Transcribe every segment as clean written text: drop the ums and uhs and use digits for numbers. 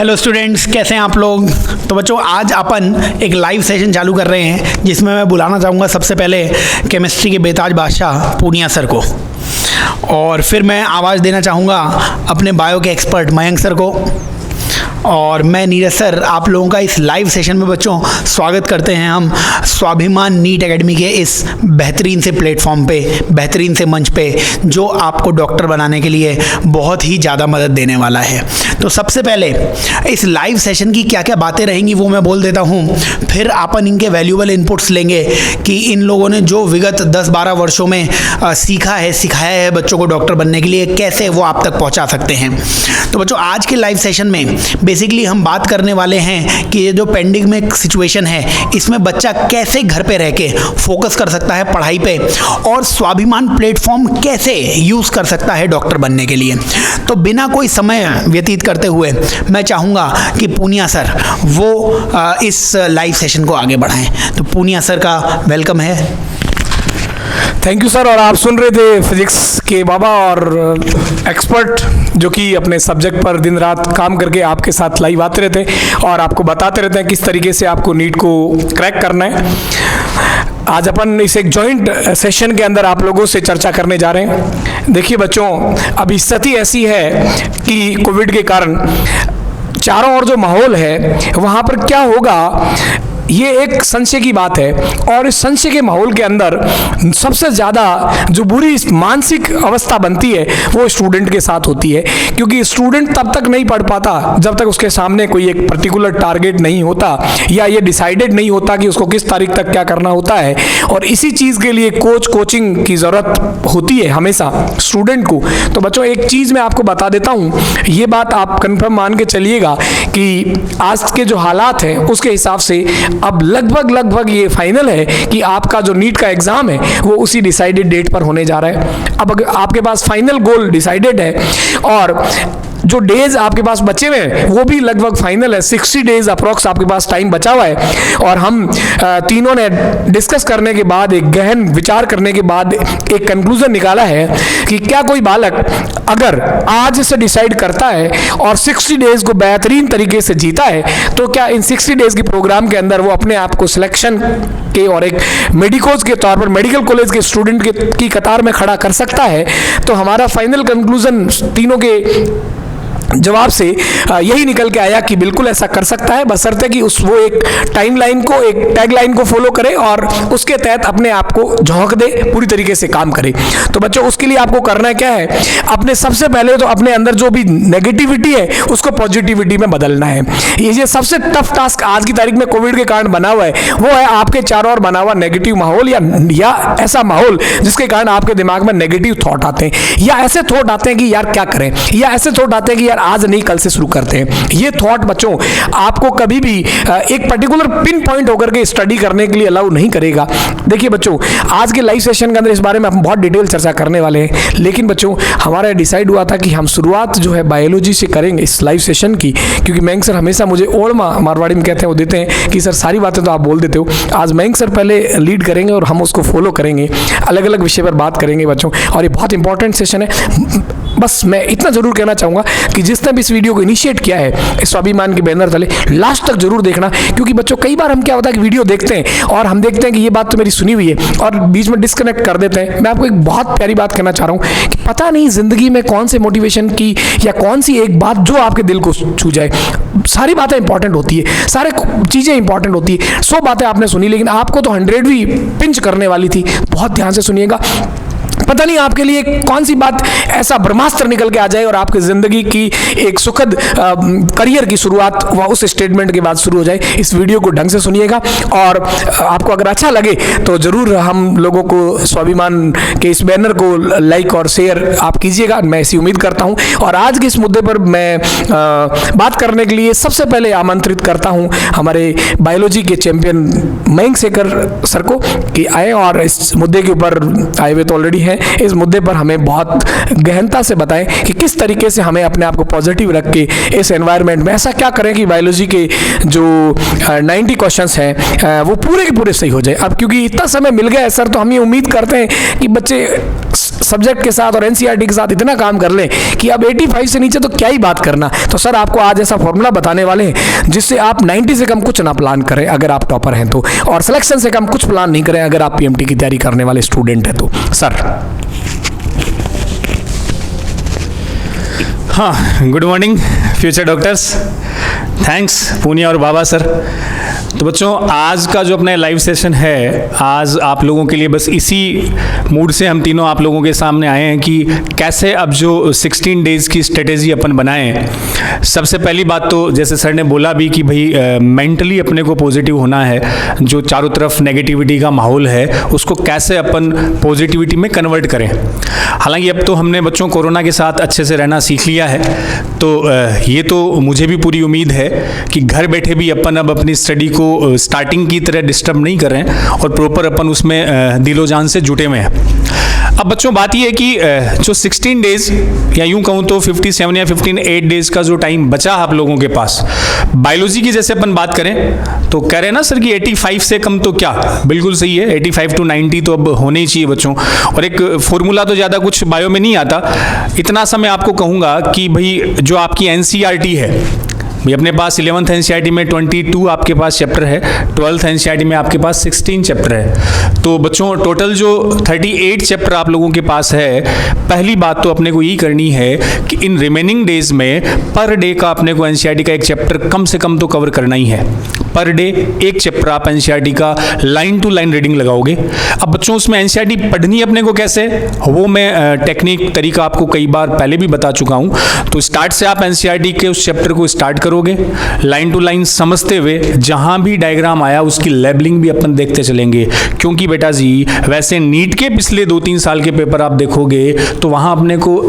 Hello students, कैसे हैं आप लोग। तो बच्चों, आज अपन एक लाइव सेशन चालू कर रहे हैं जिसमें मैं बुलाना चाहूँगा सबसे पहले केमिस्ट्री के बेताज बादशाह पूनिया सर को, और फिर मैं आवाज़ देना चाहूँगा अपने बायो के एक्सपर्ट मयंक सर को, और मैं नीरज सर आप लोगों का इस लाइव सेशन में बच्चों स्वागत करते हैं हम स्वाभिमान नीट एकेडमी के इस बेहतरीन से प्लेटफॉर्म पे, बेहतरीन से मंच पे, जो आपको डॉक्टर बनाने के लिए बहुत ही ज़्यादा मदद देने वाला है। तो सबसे पहले इस लाइव सेशन की क्या क्या बातें रहेंगी वो मैं बोल देता हूँ, फिर अपन इनके वैल्यूएबल इनपुट्स लेंगे कि इन लोगों ने जो विगत 10-12 वर्षों में सीखा है, सिखाया है बच्चों को डॉक्टर बनने के लिए, कैसे वो आप तक पहुँचा सकते हैं। तो बच्चों, आज के लाइव सेशन में बेसिकली हम बात करने वाले हैं कि ये जो पेंडेमिक सिचुएशन है इसमें बच्चा कैसे घर पे रह के फोकस कर सकता है पढ़ाई पे, और स्वाभिमान प्लेटफॉर्म कैसे यूज़ कर सकता है डॉक्टर बनने के लिए। तो बिना कोई समय व्यतीत करते हुए मैं चाहूँगा कि पूनिया सर वो इस लाइव सेशन को आगे बढ़ाएं। तो पूनिया सर का वेलकम है। Thank you sir. और आप सुन रहे थे फिजिक्स के बाबा और एक्सपर्ट जो कि अपने सब्जेक्ट पर दिन रात काम करके आपके साथ लाइव आते रहते हैं और आपको बताते रहते हैं किस तरीके से आपको नीट को क्रैक करना है। आज अपन इस एक जॉइंट सेशन के अंदर आप लोगों से चर्चा करने जा रहे हैं। देखिए बच्चों, अभी स्थिति ऐसी है कि कोविड के कारण चारों ओर जो माहौल है वहाँ पर क्या होगा, ये एक संशय की बात है। और इस संशय के माहौल के अंदर सबसे ज़्यादा जो बुरी मानसिक अवस्था बनती है वो स्टूडेंट के साथ होती है, क्योंकि स्टूडेंट तब तक नहीं पढ़ पाता जब तक उसके सामने कोई एक पर्टिकुलर टारगेट नहीं होता या ये डिसाइडेड नहीं होता कि उसको किस तारीख तक क्या करना होता है। और इसी चीज़ के लिए कोचिंग की ज़रूरत होती है हमेशा स्टूडेंट को। तो बच्चों, एक चीज़ मैं आपको बता देता हूँ, ये बात आप कन्फर्म मान के चलिएगा कि आज के जो हालात हैं उसके हिसाब से अब लगभग ये फाइनल है कि आपका जो नीट का एग्जाम है वो उसी डिसाइडेड डेट पर होने जा रहा है। अब अगर आपके पास फाइनल गोल डिसाइडेड है और जो डेज आपके पास बचे हुए हैं वो भी लगभग फाइनल है, 60 डेज अप्रॉक्स आपके पास टाइम बचा हुआ है। और हम तीनों ने डिस्कस करने के बाद, एक गहन विचार करने के बाद एक कंक्लूजन निकाला है कि क्या कोई बालक अगर आज से डिसाइड करता है और 60 डेज को बेहतरीन तरीके से जीता है तो क्या इन 60 डेज के प्रोग्राम के अंदर वो अपने आप को सिलेक्शन के और एक मेडिकोज के तौर पर मेडिकल कॉलेज के स्टूडेंट की कतार में खड़ा कर सकता है। तो हमारा फाइनल कंक्लूजन तीनों के जवाब से यही निकल के आया कि बिल्कुल ऐसा कर सकता है, बशर्ते कि वो एक टाइमलाइन को, एक टैगलाइन को फॉलो करे और उसके तहत अपने आप को झोंक दे, पूरी तरीके से काम करे। तो बच्चों, उसके लिए आपको करना क्या है, अपने सबसे पहले तो अपने अंदर जो भी नेगेटिविटी है उसको पॉजिटिविटी में बदलना है। ये सबसे टफ टास्क आज की तारीख में कोविड के कारण बना हुआ है, वो है आपके चारों ओर बना हुआ नेगेटिव माहौल या ऐसा माहौल जिसके कारण आपके दिमाग में नेगेटिव थॉट आते हैं, या ऐसे थॉट आते हैं कि यार क्या करें, या ऐसे थॉट आते हैं कि यार आज नहीं कल से शुरू करते हैं। ये थॉट बच्चों आपको कभी भी एक पर्टिकुलर पिन पॉइंट होकर के स्टडी करने के लिए अलाउ नहीं करेगा। देखिए बच्चों, आज के लाइव सेशन के अंदर इस बारे में हम बहुत डिटेल चर्चा करने वाले हैं, लेकिन बच्चों हमारा डिसाइड हुआ था कि हम शुरुआत जो है बायोलॉजी से करेंगे इस लाइव सेशन की, क्योंकि मयंक सर हमेशा मुझे ओल्ड मारवाड़ी में कहते हैं, वो देते हैं कि सर सारी बातें तो आप बोल देते हो। आज मयंक सर पहले लीड करेंगे और हम उसको फॉलो करेंगे, अलग अलग विषय पर बात करेंगे बच्चों, और ये बहुत इंपॉर्टेंट सेशन है। बस मैं इतना जरूर कहना चाहूँगा कि जिसने भी इस वीडियो को इनिशिएट किया है स्वाभिमान के बैनर तले, लास्ट तक जरूर देखना, क्योंकि बच्चों कई बार हम क्या होता है कि वीडियो देखते हैं और हम देखते हैं कि ये बात तो मेरी सुनी हुई है और बीच में डिस्कनेक्ट कर देते हैं। मैं आपको एक बहुत प्यारी बात कहना चाह रहा हूँ कि पता नहीं जिंदगी में कौन से मोटिवेशन की या कौन सी एक बात जो आपके दिल को छू जाए। सारी बातें इंपॉर्टेंट होती है, सारे चीज़ें इंपॉर्टेंट होती है। 100 बातें आपने सुनी, लेकिन आपको तो 100 भी पिंच करने वाली थी। बहुत ध्यान से सुनिएगा, पता नहीं आपके लिए कौन सी बात ऐसा ब्रह्मास्त्र निकल के आ जाए और आपकी जिंदगी की एक सुखद करियर की शुरुआत वह उस स्टेटमेंट के बाद शुरू हो जाए। इस वीडियो को ढंग से सुनिएगा और आपको अगर अच्छा लगे तो जरूर हम लोगों को स्वाभिमान के इस बैनर को लाइक और शेयर आप कीजिएगा, मैं ऐसी उम्मीद करता हूं। और आज के इस मुद्दे पर मैं बात करने के लिए सबसे पहले आमंत्रित करता हूं हमारे बायोलॉजी के चैंपियन मयंक सर को कि आए और इस मुद्दे के ऊपर आए हुए तो ऑलरेडी हैं, इस मुद्दे पर हमें बहुत गहनता से बताएं कि किस तरीके से हमें अपने आप को पॉजिटिव रख के इस एनवायरनमेंट में ऐसा क्या करें कि बायोलॉजी के जो 90 क्वेश्चंस हैं वो पूरे के पूरे सही हो जाए। अब क्योंकि इतना समय मिल गया है सर, तो हम ये उम्मीद करते हैं कि बच्चे सब्जेक्ट के साथ और एनसीईआरटी के साथ इतना काम कर लें कि अब 85 से नीचे तो क्या ही बात करना। तो सर आपको आज ऐसा फॉर्मूला बताने वाले हैं जिससे आप 90 से कम कुछ ना प्लान करें अगर आप टॉपर हैं तो, और सिलेक्शन से कम कुछ प्लान नहीं करें अगर आप पीएमटी की तैयारी करने वाले स्टूडेंट हैं तो। सर हाँ, good morning future doctors. Thanks Poonia और बाबा सर। तो बच्चों, आज का जो अपना लाइव सेशन है, आज आप लोगों के लिए बस इसी मूड से हम तीनों आप लोगों के सामने आए हैं कि कैसे अब जो 16 डेज़ की स्ट्रेटेजी अपन बनाएं। सबसे पहली बात तो जैसे सर ने बोला भी कि भाई मेंटली अपने को पॉजिटिव होना है। जो चारों तरफ नेगेटिविटी का माहौल है उसको कैसे अपन पॉजिटिविटी में कन्वर्ट करें। हालांकि अब तो हमने बच्चों कोरोना के साथ अच्छे से रहना सीख लिया है, तो ये तो मुझे भी पूरी उम्मीद है कि घर बैठे भी अपन अब अपनी स्टडी को स्टार्टिंग की तरह डिस्टर्ब नहीं कर रहे हैं और प्रॉपर अपन उसमें दिलो जान से जुटे हुए हैं। अब बच्चों बात ये है कि जो 16 डेज या यूं कहूँ तो 57 या 58 डेज का जो टाइम बचा आप लोगों के पास, बायोलॉजी की जैसे अपन बात करें तो कह रहे हैं ना सर कि 85 से कम तो क्या, बिल्कुल सही है, 85 to 90 तो अब होने ही चाहिए बच्चों। और एक फॉर्मूला तो ज़्यादा कुछ बायो में नहीं आता, इतना सा मैं आपको कहूँगा कि भाई जो आपकी एनसीईआरटी है, भाई अपने पास 11th एनसीईआरटी में 22 आपके पास चैप्टर है, 12th एनसीईआरटी में आपके पास 16 चैप्टर है। तो बच्चों टोटल जो 38 चैप्टर आप लोगों के पास है, पहली बात तो अपने को यही करनी है कि इन रिमेनिंग डेज में पर डे का अपने को एनसीईआरटी का एक चैप्टर कम से कम तो कवर करना ही है। पर डे एक चैप्टर आप एनसीईआरटी का लाइन टू लाइन रीडिंग लगाओगे। अब बच्चों उसमें एनसीईआरटी पढ़नी अपने को कैसे, वो मैं टेक्निक तरीका आपको कई बार पहले भी बता चुका हूँ। तो स्टार्ट से आप एनसीईआरटी के उस चैप्टर को स्टार्ट करोगे, लाइन टू लाइन समझते हुए जहां भी डायग्राम आया उसकी लेबलिंग भी अपन देखते चलेंगे। क्योंकि बेटा जी वैसे नीट के पिछले 2-3 साल के पेपर आप देखोगे तो वहां अपने को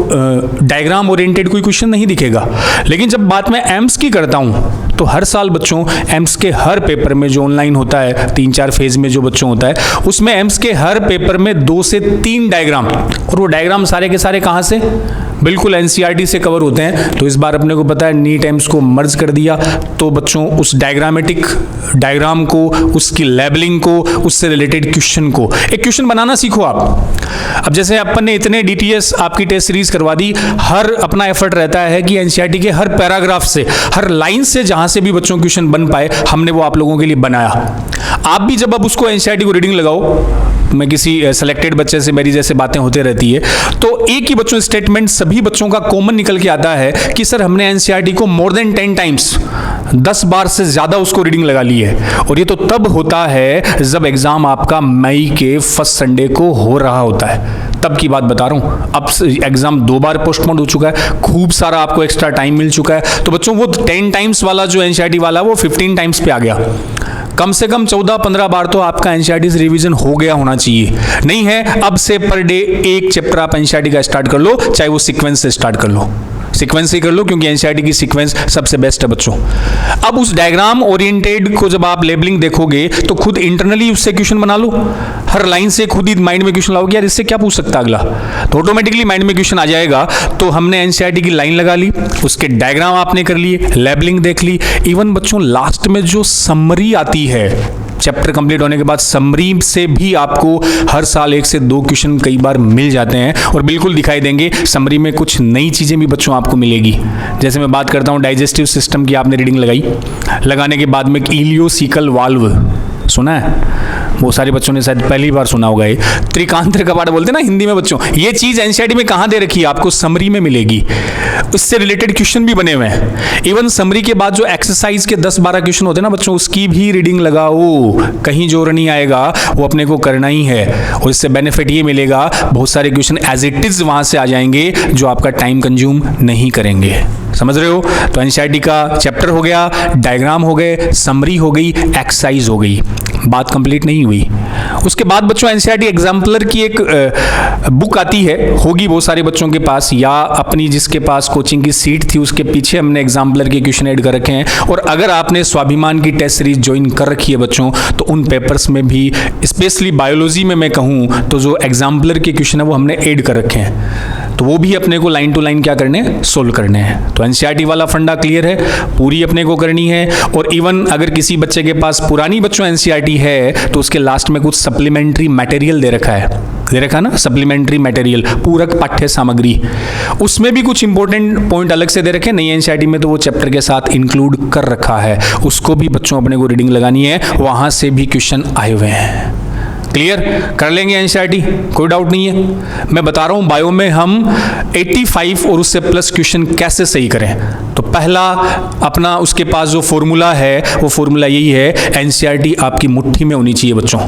डायग्राम ओरिएंटेड कोई क्वेश्चन नहीं दिखेगा, लेकिन जब बात मैं एम्स की करता हूं तो हर साल बच्चों एम्स के हर पेपर में जो ऑनलाइन होता है 3-4 फेज में जो बच्चों होता है उसमें एम्स के हर पेपर में 2 से 3 डायग्राम, और वो डायग्राम सारे के सारे कहां से, बिल्कुल एनसीईआरटी से कवर होते हैं। तो इस बार अपने को पता है नीट एम्स को मर्ज कर दिया, तो बच्चों उस डायग्रामेटिक डायग्राम को, उसकी लेबलिंग को, उससे रिलेटेड क्वेश्चन को, एक क्वेश्चन बनाना सीखो आप। अब जैसे अपन ने इतने डीटीएस आपकी टेस्ट सीरीज करवा दी, हर अपना एफर्ट रहता है कि एनसीईआरटी के हर पैराग्राफ से, हर लाइन से जहां से भी बच्चों क्वेश्चन बन पाए हमने वो आप लोगों के लिए बनाया। आप भी जब अब उसको एनसीईआरटी को रीडिंग लगाओ, मैं किसी सेलेक्टेड बच्चे से मेरी जैसे बातें होते रहती है, तो एक ही बच्चों स्टेटमेंट सभी बच्चों का कॉमन निकल के आता है कि सर हमने एनसीईआरटी को मोर देन 10 टाइम्स, 10 बार से ज्यादा उसको रीडिंग लगा ली है। और ये तो तब होता है जब एग्जाम आपका मई के फर्स्ट संडे को हो रहा होता है, तब की बात बता रहा हूं। अब एग्जाम 2 बार पोस्टपोन हो चुका है, खूब सारा आपको एक्स्ट्रा टाइम मिल चुका है, तो बच्चों वो 10 टाइम्स वाला जो एनसीईआरटी वाला वो 15 टाइम्स पे आ गया। कम से कम 14-15 बार तो आपका एनसीईआरटी से रिवीजन हो गया होना चाहिए। नहीं है, अब से पर डे एक चैप्टर आप एनसीईआरटी का स्टार्ट कर लो, चाहे वो सीक्वेंस से स्टार्ट कर लो, सीक्वेंस से कर लो, क्योंकि एनसीईआरटी की सीक्वेंस सबसे बेस्ट है बच्चों। अब उस डायग्राम ओरिएंटेड को जब आप लेबलिंग देखोगे तो खुद इंटरनली उससे क्वेश्चन बना लो, हर लाइन से खुद ही माइंड में क्वेश्चन लाओगे, यार इससे क्या पूछ सकता अगला, तो ऑटोमेटिकली माइंड में क्वेश्चन आ जाएगा। तो हमने एनसीईआरटी की लाइन लगा ली, उसके डायग्राम आपने कर लिए, लेबलिंग देख ली, इवन बच्चों लास्ट में जो समरी आती है चैप्टर कंप्लीट होने के बाद, समरी से भी आपको हर साल 1 से 2 क्वेश्चन कई बार मिल जाते हैं और बिल्कुल दिखाई देंगे। समरी में कुछ नई चीज़ें भी बच्चों आपको मिलेगी। जैसे मैं बात करता हूँ डाइजेस्टिव सिस्टम की, आपने रीडिंग लगाई, लगाने के बाद में इलियोसिकल वाल्व सुना है, वो सारे बच्चों ने शायद पहली बार सुना होगा। ये त्रिकांत्र कपाट बोलते हैं ना हिंदी में बच्चों, ये चीज़ एनसीईआरटी में कहाँ दे रखी है, आपको समरी में मिलेगी। उससे रिलेटेड क्वेश्चन भी बने हुए हैं। इवन समरी के बाद जो एक्सरसाइज के 10-12 क्वेश्चन होते हैं ना बच्चों, उसकी भी रीडिंग लगाओ, कहीं जोर नहीं आएगा, वो अपने को करना ही है। और इससे बेनिफिट ये मिलेगा, बहुत सारे क्वेश्चन एज इट इज वहां से आ जाएंगे जो आपका टाइम कंज्यूम नहीं करेंगे। समझ रहे हो? तो एनसीईआरटी का चैप्टर हो गया, डायग्राम हो गए, समरी हो गई, एक्सरसाइज हो गई, बात कंप्लीट नहीं हुई। उसके बाद बच्चों एनसीईआरटी एग्जाम्पलर की एक बुक आती है, होगी बहुत सारे बच्चों के पास, या अपनी जिसके पास कोचिंग की सीट थी उसके पीछे हमने एग्जाम्पलर के क्वेश्चन ऐड कर रखे हैं। और अगर आपने स्वाभिमान की टेस्ट सीरीज ज्वाइन कर रखी है बच्चों, तो उन पेपर्स में भी स्पेशली बायोलॉजी में मैं कहूँ तो जो एग्जाम्पलर के क्वेश्चन है वो हमने ऐड कर रखे हैं। तो वो भी अपने को लाइन टू लाइन क्या करने हैं, सोल्व करने हैं। तो एनसीईआरटी वाला फंडा क्लियर है, पूरी अपने को करनी है। और इवन अगर किसी बच्चे के पास पुरानी बच्चों एनसीईआरटी है तो उसके लास्ट में कुछ सप्लीमेंट्री मटेरियल दे रखा है ना, सप्लीमेंट्री मटेरियल, पूरक पाठ्य सामग्री, उसमें भी कुछ इंपॉर्टेंट पॉइंट अलग से दे रखे हैं। नई एनसीईआरटी में तो वो चैप्टर के साथ इंक्लूड कर रखा है, उसको भी बच्चों अपने को रीडिंग लगानी है, वहां से भी क्वेश्चन आए हुए हैं। क्लियर कर लेंगे एनसीईआरटी, कोई डाउट नहीं है। मैं बता रहा हूं बायो में हम 85 और उससे प्लस क्वेश्चन कैसे सही करें। तो पहला अपना उसके पास जो फॉर्मूला है वो फॉर्मूला यही है, एनसीईआरटी आपकी मुट्ठी में होनी चाहिए बच्चों।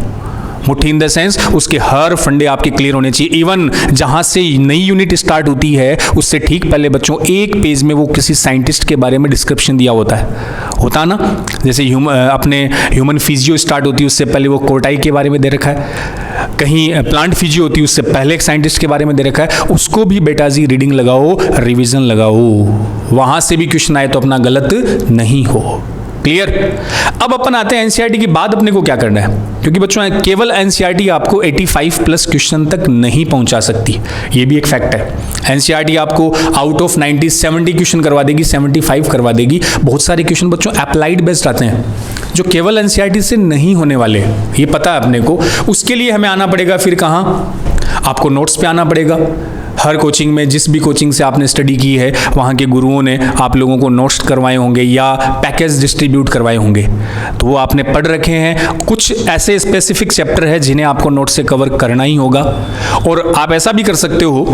मुट्ठी इन द सेंस उसके हर फंडे आपके क्लियर होने चाहिए। इवन जहां से नई यूनिट स्टार्ट होती है उससे ठीक पहले बच्चों एक पेज में वो किसी साइंटिस्ट के बारे में डिस्क्रिप्शन दिया होता ना, जैसे अपने ह्यूमन फिजियो स्टार्ट होती है उससे पहले वो कोटाई के बारे में दे रखा है, कहीं प्लांट फिजियो होती है उससे पहले एक साइंटिस्ट के बारे में दे रखा है। उसको भी बेटा जी रीडिंग लगाओ, रिवीजन लगाओ, वहां से भी क्वेश्चन आए तो अपना गलत नहीं हो। क्लियर। अब अपन आते हैं एनसीईआरटी के बाद अपने को क्या करना है, क्योंकि बच्चों केवल एनसीईआरटी आपको 85 प्लस क्वेश्चन तक नहीं पहुंचा सकती, ये भी एक फैक्ट है। एनसीईआरटी आपको आउट ऑफ 90 70 क्वेश्चन करवा देगी, 75 करवा देगी। बहुत सारे क्वेश्चन बच्चों अप्लाइड बेस्ड आते हैं जो केवल एनसीईआरटी से नहीं होने वाले, ये पता है अपने को। उसके लिए हमें आना पड़ेगा फिर कहाँ, आपको नोट्स पे आना पड़ेगा। हर कोचिंग में, जिस भी कोचिंग से आपने स्टडी की है वहाँ के गुरुओं ने आप लोगों को नोट्स करवाए होंगे या पैकेज डिस्ट्रीब्यूट करवाए होंगे, तो वो आपने पढ़ रखे हैं। कुछ ऐसे स्पेसिफिक चैप्टर है जिन्हें आपको नोट से कवर करना ही होगा। और आप ऐसा भी कर सकते हो,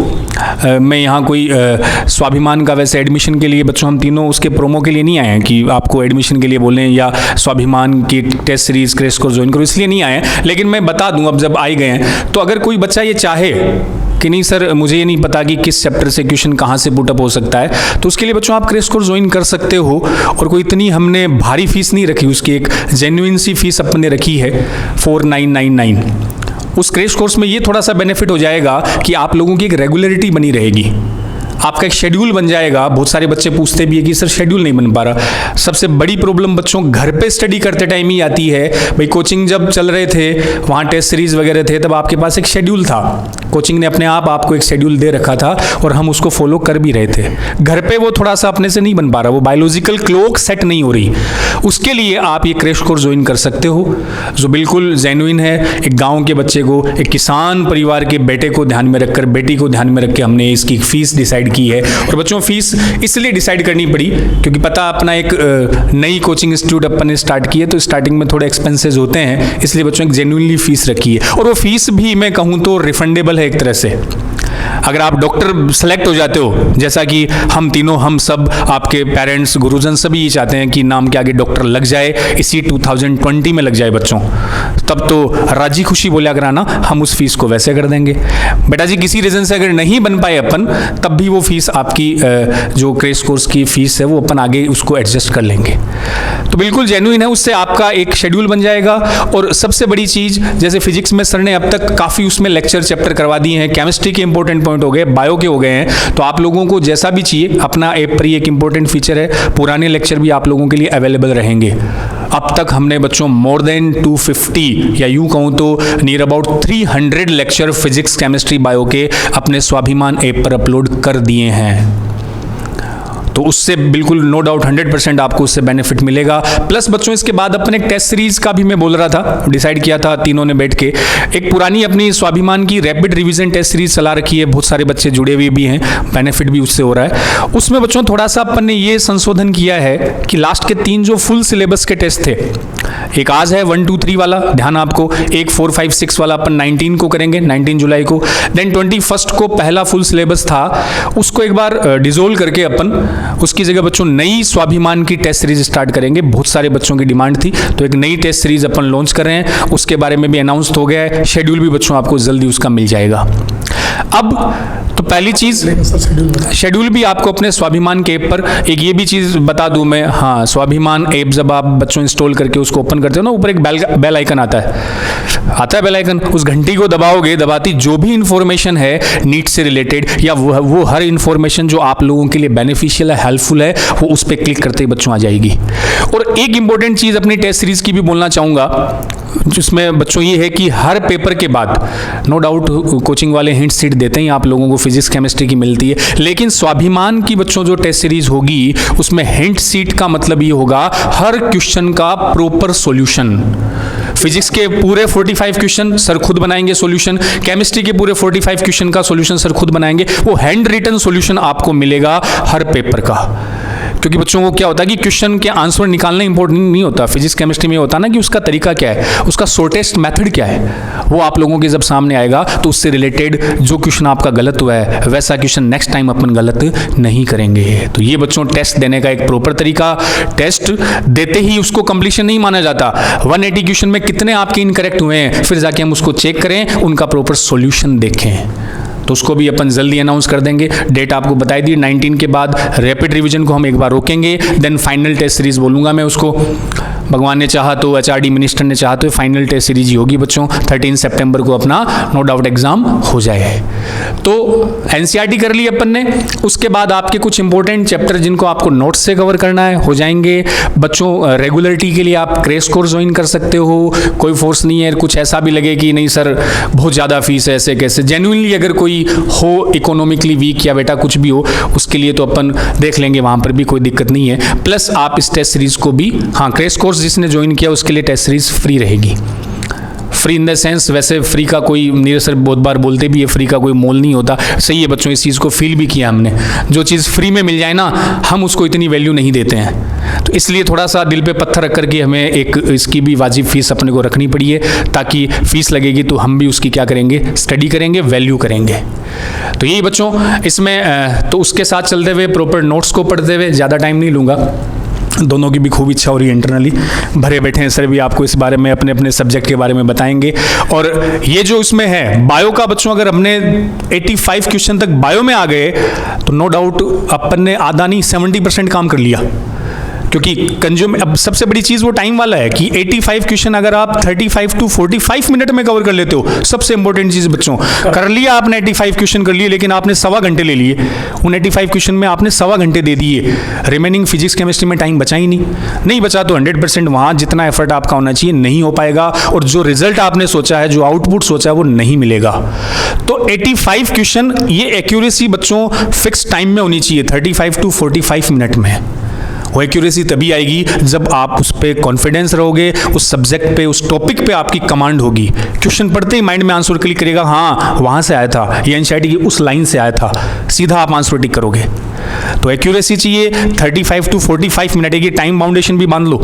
मैं यहाँ कोई स्वाभिमान का वैसे एडमिशन के लिए बच्चों हम तीनों उसके प्रोमो के लिए नहीं आए हैं कि आपको एडमिशन के लिए बोलें या स्वाभिमान की test series crash course join करो, इसलिए नहीं आए हैं। लेकिन मैं बता दूँ अब जब आई गए हैं, तो अगर कोई बच्चा ये चाहे कि नहीं सर मुझे ये नहीं पता कि किस चैप्टर से क्वेश्चन कहाँ से पुटअप हो सकता है, तो उसके लिए बच्चों आप क्रैश कोर्स ज्वाइन कर सकते हो। और कोई इतनी हमने भारी फीस नहीं रखी, उसकी एक जेन्युइन सी फीस अपन ने रखी है 4999। उस क्रैश कोर्स में ये थोड़ा सा बेनिफिट हो जाएगा कि आप लोगों की एक रेगुलरिटी बनी रहेगी, आपका एक शेड्यूल बन जाएगा। बहुत सारे बच्चे पूछते भी है कि सर शेड्यूल नहीं बन पा रहा। सबसे बड़ी प्रॉब्लम बच्चों घर पे स्टडी करते टाइम ही आती है। भाई कोचिंग जब चल रहे थे, वहाँ टेस्ट सीरीज वगैरह थे, तब आपके पास एक शेड्यूल था, कोचिंग ने अपने आप आपको एक शेड्यूल दे रखा था और हम उसको फॉलो कर भी रहे थे। घर पे वो थोड़ा सा अपने से नहीं बन पा रहा, वो बायोलॉजिकल क्लॉक सेट नहीं हो रही। उसके लिए आप ये क्रैश कोर्स ज्वाइन कर सकते हो जो बिल्कुल जेन्युइन है। एक गाँव के बच्चे को, एक किसान परिवार के बेटे को ध्यान में रखकर, बेटी को ध्यान में रख के हमने इसकी फीस डिसाइड की है। और बच्चों फीस इसलिए डिसाइड करनी पड़ी क्योंकि पता अपना एक नई कोचिंग इंस्टीट्यूट अपन ने स्टार्ट की है, तो स्टार्टिंग में थोड़े एक्सपेंसेस होते हैं, इसलिए बच्चों एक जेन्युइनली फीस रखी है। और वो फीस भी मैं कहूँ तो रिफंडेबल है एक तरह से। अगर आप डॉक्टर सेलेक्ट हो जाते हो, जैसा कि हम तीनों, हम सब, आपके पेरेंट्स, गुरुजन सभी ये चाहते हैं कि नाम के आगे डॉक्टर लग जाए, इसी 2020 में लग जाए बच्चों, तब तो राजी खुशी बोला कराना, हम उस फीस को वैसे कर देंगे। बेटा जी किसी रीजन से अगर नहीं बन पाए अपन, तब भी वो फीस आपकी जो क्रैश कोर्स की फीस है वो अपन आगे उसको एडजस्ट कर लेंगे। तो बिल्कुल जेन्युइन है, उससे आपका एक शेड्यूल बन जाएगा। और सबसे बड़ी चीज, जैसे फिजिक्स में सर ने अब तक काफी उसमें लेक्चर चैप्टर करवा दिए हैं, केमिस्ट्री के इंपॉर्टेंट पॉइंट हो गए, बायो के हो गए हैं, तो आप लोगों को जैसा भी चाहिए अपना ऐप पर ही एक इंपॉर्टेंट फीचर है, पुराने लेक्चर भी आप लोगों के लिए अवेलेबल रहेंगे। अब तक हमने बच्चों मोर देन 250 या यूं कहूं तो near about 300 lecture physics, chemistry, bio के अपने स्वाभिमान ऐप पर अपलोड कर दिए हैं। तो उससे बिल्कुल नो डाउट 100% आपको उससे बेनिफिट मिलेगा। प्लस बच्चों इसके बाद अपने एक टेस्ट सीरीज का भी मैं बोल रहा था, डिसाइड किया था तीनों ने बैठ के, एक पुरानी अपनी स्वाभिमान की रैपिड रिवीजन टेस्ट सीरीज चला रखी है, बहुत सारे बच्चे जुड़े हुए भी हैं, बेनिफिट भी उससे हो रहा है। उसमें बच्चों थोड़ा सा अपन ने ये संशोधन किया है कि लास्ट के 3 जो फुल सिलेबस के टेस्ट थे, एक आज है 1, 2, 3 वाला, ध्यान आपको, एक 4, 5, 6 वाला अपन 19 को करेंगे, 19 जुलाई को। देन 21 को पहला फुल सिलेबस था, उसको एक बार डिसोल्व करके अपन उसकी जगह बच्चों नई स्वाभिमान की टेस्ट सीरीज स्टार्ट करेंगे। बहुत सारे बच्चों की डिमांड थी, तो एक नई टेस्ट सीरीज अपन लॉन्च कर रहे हैं, उसके बारे में भी अनाउंस हो गया है। शेड्यूल भी बच्चों आपको जल्दी उसका मिल जाएगा। अब तो पहली चीज, शेड्यूल भी आपको अपने स्वाभिमान के ऐप पर, एक ये भी चीज बता दूं मैं, हाँ, स्वाभिमान ऐप जब आप बच्चों इंस्टॉल करके उसको ओपन करते हो ना, ऊपर एक बेल आइकन आता है बेल आइकन, उस घंटी को दबाओगे, दबाती जो भी इंफॉर्मेशन है नीट से रिलेटेड या वो हर इंफॉर्मेशन जो आप लोगों के लिए बेनिफिशियल है, हेल्पफुल है, वो उस पर क्लिक करते ही बच्चों आ जाएगी। और एक इंपॉर्टेंट चीज अपनी टेस्ट सीरीज की भी बोलना चाहूंगा, जिसमें बच्चों ये है कि हर पेपर के बाद नो डाउट कोचिंग वाले हिंट सीट देते हैं आप लोगों को, फिजिक्स केमिस्ट्री की मिलती है, लेकिन स्वाभिमान की बच्चों जो टेस्ट सीरीज होगी उसमें हिंट सीट का मतलब ये होगा हर क्वेश्चन का प्रॉपर सॉल्यूशन। फिजिक्स के पूरे 45 क्वेश्चन सर खुद बनाएंगे सॉल्यूशन, केमिस्ट्री के पूरे 45 क्वेश्चन का सॉल्यूशन सर खुद बनाएंगे, वो हैंड रिटन सॉल्यूशन आपको मिलेगा हर पेपर का। क्योंकि बच्चों को क्या होता है कि क्वेश्चन के आंसर निकालना इंपॉर्टेंट नहीं होता, फिजिक्स केमिस्ट्री में होता ना कि उसका तरीका क्या है, उसका शॉर्टेस्ट मेथड क्या है, वो आप लोगों के जब सामने आएगा तो उससे रिलेटेड जो क्वेश्चन आपका गलत हुआ है वैसा क्वेश्चन नेक्स्ट टाइम अपन गलत नहीं करेंगे। तो ये बच्चों टेस्ट देने का एक प्रॉपर तरीका, टेस्ट देते ही उसको कंप्लीशन नहीं माना जाता, 180 क्वेश्चन में कितने आपके इनकरेक्ट हुए हैं फिर जाके हम उसको चेक करें, उनका प्रॉपर सॉल्यूशन देखें। तो उसको भी अपन जल्दी अनाउंस कर देंगे, डेट आपको बताई दी। 19 के बाद रैपिड रिवीजन को हम एक बार रोकेंगे, देन फाइनल टेस्ट सीरीज बोलूँगा मैं उसको, भगवान ने चाहा तो, HRD मिनिस्टर ने चाहा तो फाइनल टेस्ट सीरीज ही होगी बच्चों। 13 सितंबर को अपना नो डाउट एग्जाम हो जाए। तो NCERT कर ली अपन ने, उसके बाद आपके कुछ इंपॉर्टेंट चैप्टर जिनको आपको नोट्स से कवर करना है हो जाएंगे बच्चों। रेगुलरिटी के लिए आप क्रैश कोर्स ज्वाइन कर सकते हो, कोई फोर्स नहीं है। कुछ ऐसा भी लगे कि नहीं सर बहुत ज़्यादा फीस है, ऐसे कैसे, जेन्युइनली अगर कोई हो इकोनॉमिकली वीक या बेटा कुछ भी हो उसके लिए तो अपन देख लेंगे, वहाँ पर भी कोई दिक्कत नहीं है। प्लस आप इस टेस्ट सीरीज को भी, हाँ क्रैश कोर्स जिसने ज्वाइन किया उसके लिए टेस्ट सीरीज फ्री रहेगी। फ्री इन द सेंस, वैसे फ्री का कोई, नीरज सर बहुत बार बोलते भी है फ्री का कोई मोल नहीं होता, सही है बच्चों, इस चीज़ को फील भी किया हमने। जो चीज़ फ्री में मिल जाए ना हम उसको इतनी वैल्यू नहीं देते हैं, तो इसलिए थोड़ा सा दिल पे पत्थर रख करके हमें एक इसकी भी वाजिब फीस अपने को रखनी पड़ी है, ताकि फीस लगेगी तो हम भी उसकी क्या करेंगे, स्टडी करेंगे, वैल्यू करेंगे। तो यही बच्चों इसमें, तो उसके साथ चलते हुए प्रॉपर नोट्स को पढ़ते हुए, ज़्यादा टाइम नहीं लूँगा, दोनों की भी खूब इच्छा हो रही है, इंटरनली भरे बैठे हैं सर भी आपको इस बारे में, अपने अपने सब्जेक्ट के बारे में बताएंगे। और ये जो इसमें है बायो का बच्चों, अगर हमने 85 क्वेश्चन तक बायो में आ गए तो नो डाउट अपन ने आधा नहीं 70% काम कर लिया। क्योंकि कंज्यूम, अब सबसे बड़ी चीज़ वो टाइम वाला है कि 85 क्वेश्चन अगर आप 35 to 45 मिनट में कवर कर लेते हो, सबसे इंपॉर्टेंट चीज़ बच्चों, कर लिया आपने 85 क्वेश्चन कर लिए, लेकिन आपने 1.25 घंटे ले लिए, उन 85 क्वेश्चन में आपने 1.25 घंटे दे दिए, रिमेनिंग फिजिक्स केमिस्ट्री में टाइम बचा ही नहीं बचा तो 100% वहाँ जितना एफर्ट आपका होना चाहिए नहीं हो पाएगा, और जो रिजल्ट आपने सोचा है, जो आउटपुट सोचा है वो नहीं मिलेगा। तो 85 क्वेश्चन, ये एक्यूरेसी बच्चों फिक्स टाइम में होनी चाहिए, 35 to 45 मिनट में। वो एक्यूरेसी तभी आएगी जब आप उस पर कॉन्फिडेंस रहोगे, उस सब्जेक्ट पे, उस टॉपिक पे आपकी कमांड होगी। क्वेश्चन पढ़ते ही माइंड में आंसर क्लिक करेगा, हाँ वहाँ से आया था, ये NCERT की उस लाइन से आया था, सीधा आप आंसर टिक करोगे। तो एक्यूरेसी चाहिए 35 to 45 मिनट की टाइम बाउंडेशन भी बांध लो।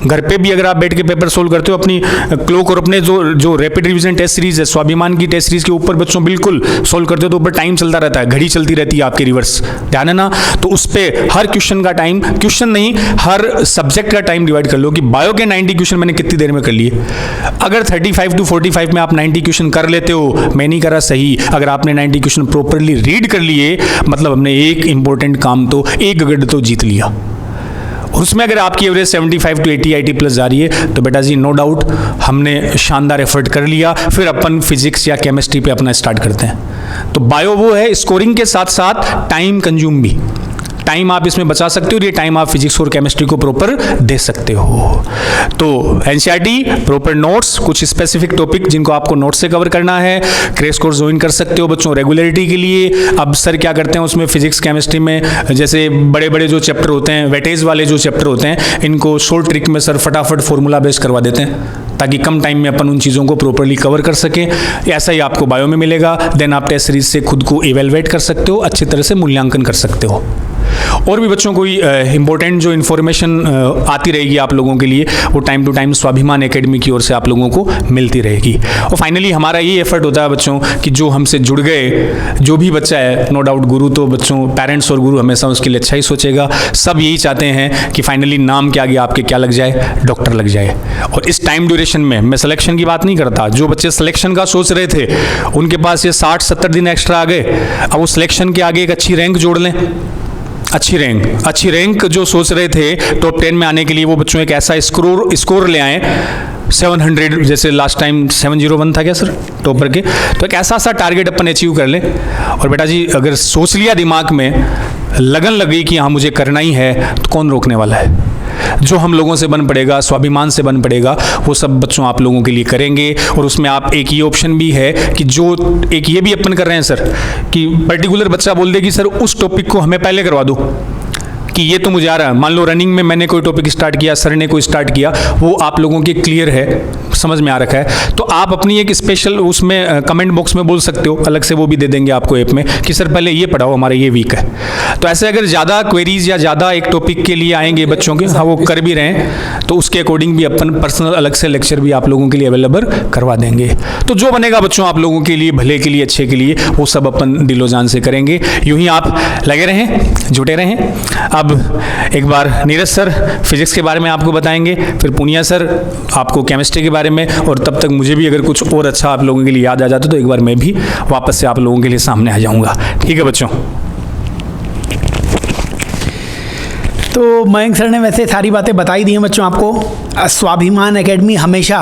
घर पे भी अगर आप बैठ के पेपर सोल्व करते हो, अपनी क्लॉक और अपने जो रैपिड रिवीजन टेस्ट सीरीज है, स्वाभिमान की टेस्ट सीरीज के ऊपर बच्चों बिल्कुल सोल्व करते हो तो ऊपर टाइम चलता रहता है, घड़ी चलती रहती है आपके रिवर्स, ध्यान है ना। तो उस पर हर क्वेश्चन का टाइम, क्वेश्चन नहीं हर सब्जेक्ट का टाइम डिवाइड कर लो कि बायो के 90 क्वेश्चन मैंने कितनी देर में कर लिए। अगर 35 to 45 में आप 90 क्वेश्चन कर लेते हो, मैं नहीं करा सही, अगर आपने 90 क्वेश्चन प्रॉपरली रीड कर लिए, मतलब हमने एक इंपॉर्टेंट काम तो, एक गढ़ तो जीत लिया। और उसमें अगर आपकी एवरेज 75 to 80 प्लस जा रही है तो बेटा जी नो डाउट हमने शानदार एफर्ट कर लिया। फिर अपन फिजिक्स या केमिस्ट्री पे अपना स्टार्ट करते हैं। तो बायो वो है, स्कोरिंग के साथ साथ टाइम कंज्यूम भी, टाइम आप इसमें बचा सकते हो, ये टाइम आप फिजिक्स और केमिस्ट्री को प्रॉपर दे सकते हो। तो NCERT प्रॉपर नोट्स, कुछ स्पेसिफिक टॉपिक जिनको आपको नोट्स से कवर करना है, क्रैश कोर्स ज्वाइन कर सकते हो बच्चों रेगुलरिटी के लिए। अब सर क्या करते हैं उसमें, फिजिक्स केमिस्ट्री में जैसे बड़े बड़े जो चैप्टर होते हैं, वेटेज वाले जो चैप्टर होते हैं, इनको शॉर्ट ट्रिक में सर फटाफट फॉर्मूला बेस करवा देते हैं ताकि कम टाइम में अपन उन चीज़ों को प्रॉपरली कवर कर सकें। ऐसा ही आपको बायो में मिलेगा। देन आप टेस्ट सीरीज से खुद को इवेलुएट कर सकते हो, अच्छी तरह से मूल्यांकन कर सकते हो। और भी बच्चों कोई इंपॉर्टेंट जो इन्फॉर्मेशन आती रहेगी आप लोगों के लिए, वो टाइम टू टाइम स्वाभिमान एकेडमी की ओर से आप लोगों को मिलती रहेगी। और फाइनली हमारा ये एफर्ट होता है बच्चों कि जो हमसे जुड़ गए, जो भी बच्चा है, नो डाउट गुरु तो बच्चों, पेरेंट्स और गुरु हमेशा उसके लिए अच्छा ही सोचेगा। सब यही चाहते हैं कि फाइनली नाम के आगे आपके क्या लग जाए, डॉक्टर लग जाए। और इस टाइम ड्यूरेशन में, मैं सिलेक्शन की बात नहीं करता, जो बच्चे सिलेक्शन का सोच रहे थे उनके पास ये 60-70 दिन एक्स्ट्रा आ गए। अब वो सिलेक्शन के आगे एक अच्छी रैंक जोड़ लें, अच्छी रैंक जो सोच रहे थे टॉप 10 में आने के लिए, वो बच्चों एक ऐसा स्कोर ले आए 700, जैसे लास्ट टाइम 701 था क्या सर टॉपर के, तो एक ऐसा टारगेट अपन अचीव कर लें। और बेटा जी अगर सोच लिया, दिमाग में लगन लग गई कि हाँ मुझे करना ही है, तो कौन रोकने वाला है। जो हम लोगों से बन पड़ेगा, स्वाभिमान से बन पड़ेगा, वो सब बच्चों आप लोगों के लिए करेंगे। और उसमें आप एक ये ऑप्शन भी है कि जो एक ये भी अपन कर रहे हैं सर कि पर्टिकुलर बच्चा बोल दे कि सर उस टॉपिक को हमें पहले करवा दो, कि ये तो मुझे आ रहा है। मान लो रनिंग में मैंने कोई टॉपिक स्टार्ट किया, सर ने कोई स्टार्ट किया, वो आप लोगों के क्लियर है, समझ में आ रखा है, तो आप अपनी एक स्पेशल उसमें कमेंट बॉक्स में बोल सकते हो, अलग से वो भी दे देंगे आपको ऐप में कि सर पहले ये पढ़ाओ, हमारा ये वीक है। तो ऐसे अगर ज़्यादा क्वेरीज या ज़्यादा एक टॉपिक के लिए आएंगे बच्चों के, हाँ वो कर भी रहे हैं, तो उसके अकॉर्डिंग भी अपन पर्सनल अलग से लेक्चर भी आप लोगों के लिए अवेलेबल करवा देंगे। तो जो बनेगा बच्चों आप लोगों के लिए, भले के लिए, अच्छे के लिए, वो सब अपन दिलो जान से करेंगे। यूं ही आप लगे रहें, जुटे रहें। अब एक बार नीरज सर फिजिक्स के बारे में आपको बताएंगे, फिर पूनिया सर आपको केमिस्ट्री के बारे में, और तब तक मुझे भी अगर कुछ और अच्छा आप लोगों के लिए याद आ जाता तो एक बार मैं भी वापस से आप लोगों के लिए सामने आ जाऊंगा। ठीक है बच्चों? तो मयंक सर ने वैसे सारी बातें बताई दी हैं बच्चों आपको। स्वाभिमान एकेडमी हमेशा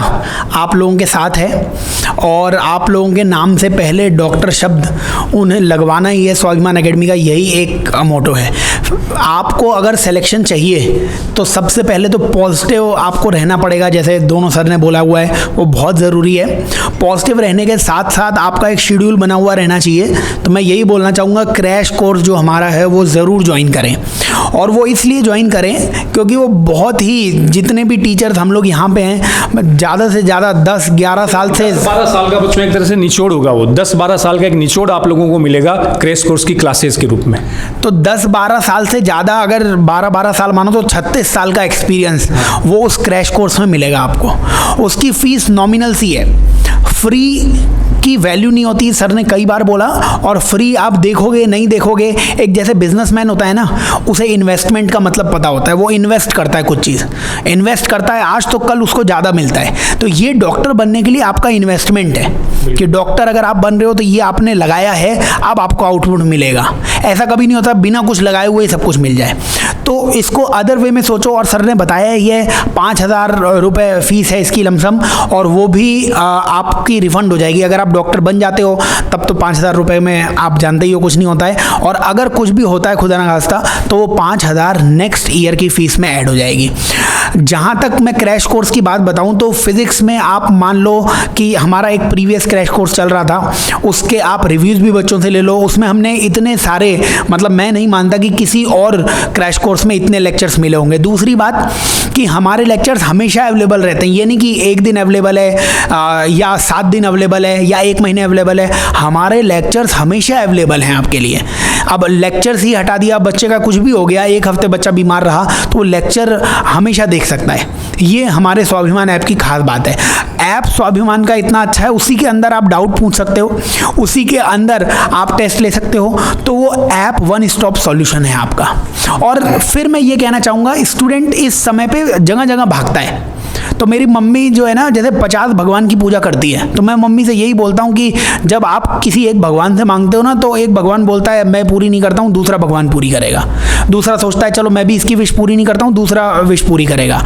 आप लोगों के साथ है, और आप लोगों के नाम से पहले डॉक्टर शब्द उन्हें लगवाना ही है। स्वाभिमान एकेडमी का यही एक मोटो है। आपको अगर सिलेक्शन चाहिए तो सबसे पहले तो पॉजिटिव आपको रहना पड़ेगा, जैसे दोनों सर ने बोला हुआ है, वो बहुत ज़रूरी है। पॉजिटिव रहने के साथ साथ आपका एक शेड्यूल बना हुआ रहना चाहिए। तो मैं यही बोलना चाहूँगा, क्रैश कोर्स जो हमारा है वो ज़रूर ज्वाइन करें, और वो इसलिए ज्वाइन करें क्योंकि वो बहुत ही, जितने भी टीचर्स हम लोग यहाँ पे हैं, ज़्यादा से ज़्यादा 10-11 साल से 12 साल का बच्चों एक तरह से निचोड़ होगा, वो 10-12 साल का एक निचोड़ आप लोगों को मिलेगा क्रैश कोर्स की क्लासेस के रूप में। तो 10-12 साल से ज़्यादा, अगर 12-12 साल मानो तो 36 साल का एक्सपीरियंस वो उस क्रैश कोर्स में मिलेगा आपको। उसकी फ़ीस नॉमिनल सी है, फ्री की वैल्यू नहीं होती, सर ने कई बार बोला। और फ्री आप देखोगे नहीं देखोगे, एक जैसे बिजनेसमैन होता है ना, उसे इन्वेस्टमेंट का मतलब पता होता है, वो इन्वेस्ट करता है, कुछ चीज़ इन्वेस्ट करता है, आज तो कल उसको ज़्यादा मिलता है। तो ये डॉक्टर बनने के लिए आपका इन्वेस्टमेंट है कि डॉक्टर अगर आप बन रहे हो तो ये आपने लगाया है, अब आपको आउटपुट मिलेगा। ऐसा कभी नहीं होता बिना कुछ लगाए हुए सब कुछ मिल जाए। तो इसको अदर वे में सोचो, और सर ने बताया ये 5,000 रुपये फ़ीस है इसकी लमसम, और वो भी आपकी रिफंड हो जाएगी। अगर आप डॉक्टर बन जाते हो तब तो 5,000 रुपये में आप जानते ही हो कुछ नहीं होता है, और अगर कुछ भी होता है खुदा ना खास्ता तो वो 5,000 नेक्स्ट ईयर की फ़ीस में ऐड हो जाएगी। जहाँ तक मैं क्रैश कोर्स की बात बताऊँ तो फिज़िक्स में आप मान लो कि हमारा एक प्रीवियस क्रैश कोर्स चल रहा था, उसके आप रिव्यूज़ भी बच्चों से ले लो। उसमें हमने इतने सारे, मतलब मैं नहीं मानता कि किसी और क्रैश कोर्स में इतने लेक्चर्स मिले होंगे। दूसरी बात कि हमारे लेक्चर्स हमेशा अवेलेबल रहते हैं, ये नहीं कि एक दिन अवेलेबल है या 7 दिन अवेलेबल है या 1 महीने अवेलेबल है। हमारे लेक्चर्स हमेशा अवेलेबल हैं आपके लिए। अब लेक्चर्स ही हटा दिया, बच्चे का कुछ भी हो गया, एक हफ्ते बच्चा बीमार रहा, तो वो लेक्चर हमेशा देख सकता है। ये हमारे स्वाभिमान ऐप की खास बात है। ऐप स्वाभिमान का इतना अच्छा है, उसी के अंदर आप डाउट पूछ सकते हो, उसी के अंदर आप टेस्ट ले सकते हो। तो वो ऐप वन स्टॉप सॉल्यूशन है आपका। और फिर मैं ये कहना चाहूँगा, स्टूडेंट इस समय पे जगह जगह भागता है। तो मेरी मम्मी जो है ना, जैसे 50 भगवान की पूजा करती है, तो मैं मम्मी से यही बोलता हूँ कि जब आप किसी एक भगवान से मांगते हो ना, तो एक भगवान बोलता है मैं पूरी नहीं करता हूँ, दूसरा भगवान पूरी करेगा। दूसरा सोचता है चलो मैं भी इसकी विश पूरी नहीं करता हूँ, दूसरा विश पूरी करेगा।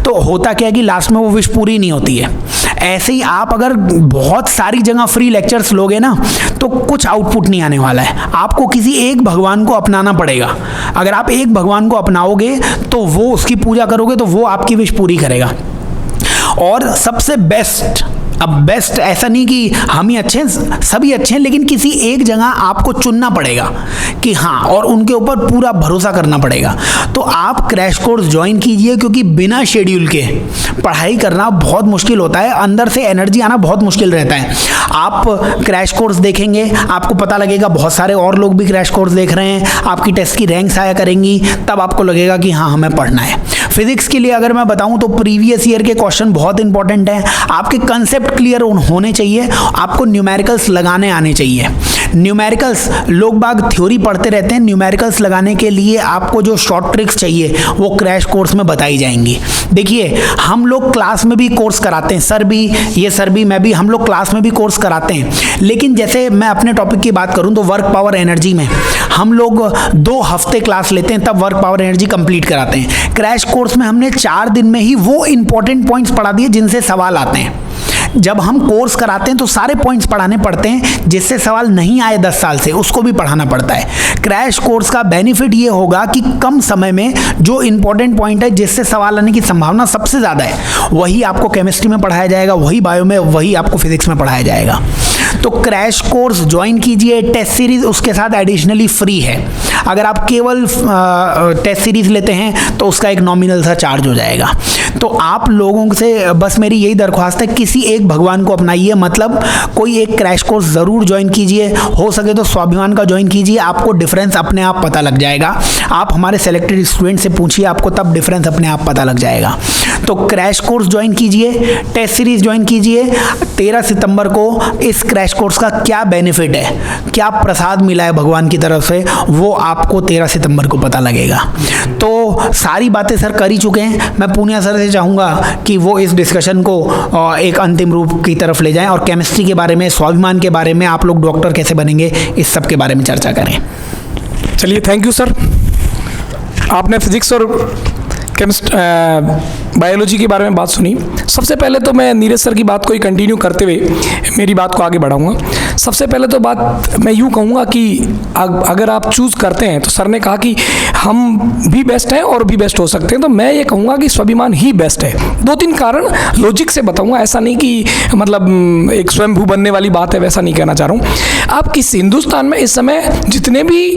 तो होता क्या है कि लास्ट में वो विश पूरी नहीं होती है। ऐसे ही आप अगर बहुत सारी जगह फ्री लेक्चर्स लोगे ना, तो कुछ आउटपुट नहीं आने वाला है। आपको किसी एक भगवान को अपनाना पड़ेगा। अगर आप एक भगवान को अपनाओगे तो वो, उसकी पूजा करोगे तो वो आपकी विश पूरी करेगा। और सबसे बेस्ट, अब बेस्ट ऐसा नहीं कि हम ही अच्छे हैं, सभी अच्छे हैं, लेकिन किसी एक जगह आपको चुनना पड़ेगा कि हाँ, और उनके ऊपर पूरा भरोसा करना पड़ेगा। तो आप क्रैश कोर्स ज्वाइन कीजिए, क्योंकि बिना शेड्यूल के पढ़ाई करना बहुत मुश्किल होता है, अंदर से एनर्जी आना बहुत मुश्किल रहता है। आप क्रैश कोर्स देखेंगे, आपको पता लगेगा बहुत सारे और लोग भी क्रैश कोर्स देख रहे हैं, आपकी टेस्ट की रैंक्स आया करेंगी, तब आपको लगेगा कि हाँ हमें पढ़ना है। फिजिक्स के लिए अगर मैं बताऊं तो प्रीवियस ईयर के क्वेश्चन बहुत इंपॉर्टेंट हैं। आपके कंसेप्ट क्लियर होने चाहिए, आपको न्यूमेरिकल्स लगाने आने चाहिए। न्यूमेरिकल्स लोग बाग थ्योरी पढ़ते रहते हैं, न्यूमेरिकल्स लगाने के लिए आपको जो शॉर्ट ट्रिक्स चाहिए वो क्रैश कोर्स में बताई जाएंगी। देखिए, हम लोग क्लास में भी कोर्स कराते हैं, सर भी, ये सर भी, मैं भी, हम लोग क्लास में भी कोर्स कराते हैं। लेकिन जैसे मैं अपने टॉपिक की बात करूं तो वर्क पावर एनर्जी में हम लोग 2 हफ्ते क्लास लेते हैं, तब वर्क पावर एनर्जी कंप्लीट कराते हैं। क्रैश कोर्स में हमने 4 दिन में ही वो इंपॉर्टेंट पॉइंट्स पढ़ा दिए जिनसे सवाल आते हैं। जब हम कोर्स कराते हैं तो सारे पॉइंट्स पढ़ाने पड़ते हैं, जिससे सवाल नहीं आए 10 साल से उसको भी पढ़ाना पड़ता है। क्रैश कोर्स का बेनिफिट ये होगा कि कम समय में जो इंपॉर्टेंट पॉइंट है जिससे सवाल आने की संभावना सबसे ज़्यादा है, वही आपको केमिस्ट्री में पढ़ाया जाएगा, वही बायो में, वही आपको फिजिक्स में पढ़ाया जाएगा। तो क्रैश कोर्स ज्वाइन कीजिए। टेस्ट सीरीज उसके साथ एडिशनली फ्री है। अगर आप केवल टेस्ट सीरीज लेते हैं तो उसका एक नॉमिनल सा चार्ज हो जाएगा। तो आप लोगों से बस मेरी यही दरख्वास्त है, किसी एक भगवान को अपनाइए, मतलब कोई एक क्रैश कोर्स ज़रूर ज्वाइन कीजिए। हो सके तो स्वाभिमान का ज्वाइन कीजिए, आपको डिफरेंस अपने आप पता लग जाएगा। आप हमारे सेलेक्टेड स्टूडेंट से पूछिए, आपको तब डिफरेंस अपने आप पता लग जाएगा। तो क्रैश कोर्स ज्वाइन कीजिए, टेस्ट सीरीज ज्वाइन कीजिए। 13 सितंबर को इस क्रैश कोर्स का क्या बेनिफिट है, क्या प्रसाद मिला है भगवान की तरफ से, वो आपको 13 सितंबर को पता लगेगा। तो सारी बातें सर कर ही चुके हैं। मैं पूनिया सर से चाहूँगा कि वो इस डिस्कशन को एक अंतिम रूप की तरफ ले जाएं और केमिस्ट्री के बारे में, स्वाभिमान के बारे में, आप लोग डॉक्टर कैसे बनेंगे, इस सब के बारे में चर्चा करें। चलिए, थैंक यू सर। आपने फिजिक्स और बायोलॉजी के बारे में बात सुनी। सबसे पहले तो मैं नीरज सर की बात को ही कंटिन्यू करते हुए मेरी बात को आगे बढ़ाऊंगा। सबसे पहले तो बात मैं यूँ कहूँगा कि अगर आप चूज़ करते हैं, तो सर ने कहा कि हम भी बेस्ट हैं और भी बेस्ट हो सकते हैं, तो मैं ये कहूँगा कि स्वाभिमान ही बेस्ट है। 2-3 कारण लॉजिक से बताऊँगा, ऐसा नहीं कि मतलब एक स्वयंभू बनने वाली बात है, वैसा नहीं कहना चाह रहा हूँ। आप किस हिंदुस्तान में इस समय जितने भी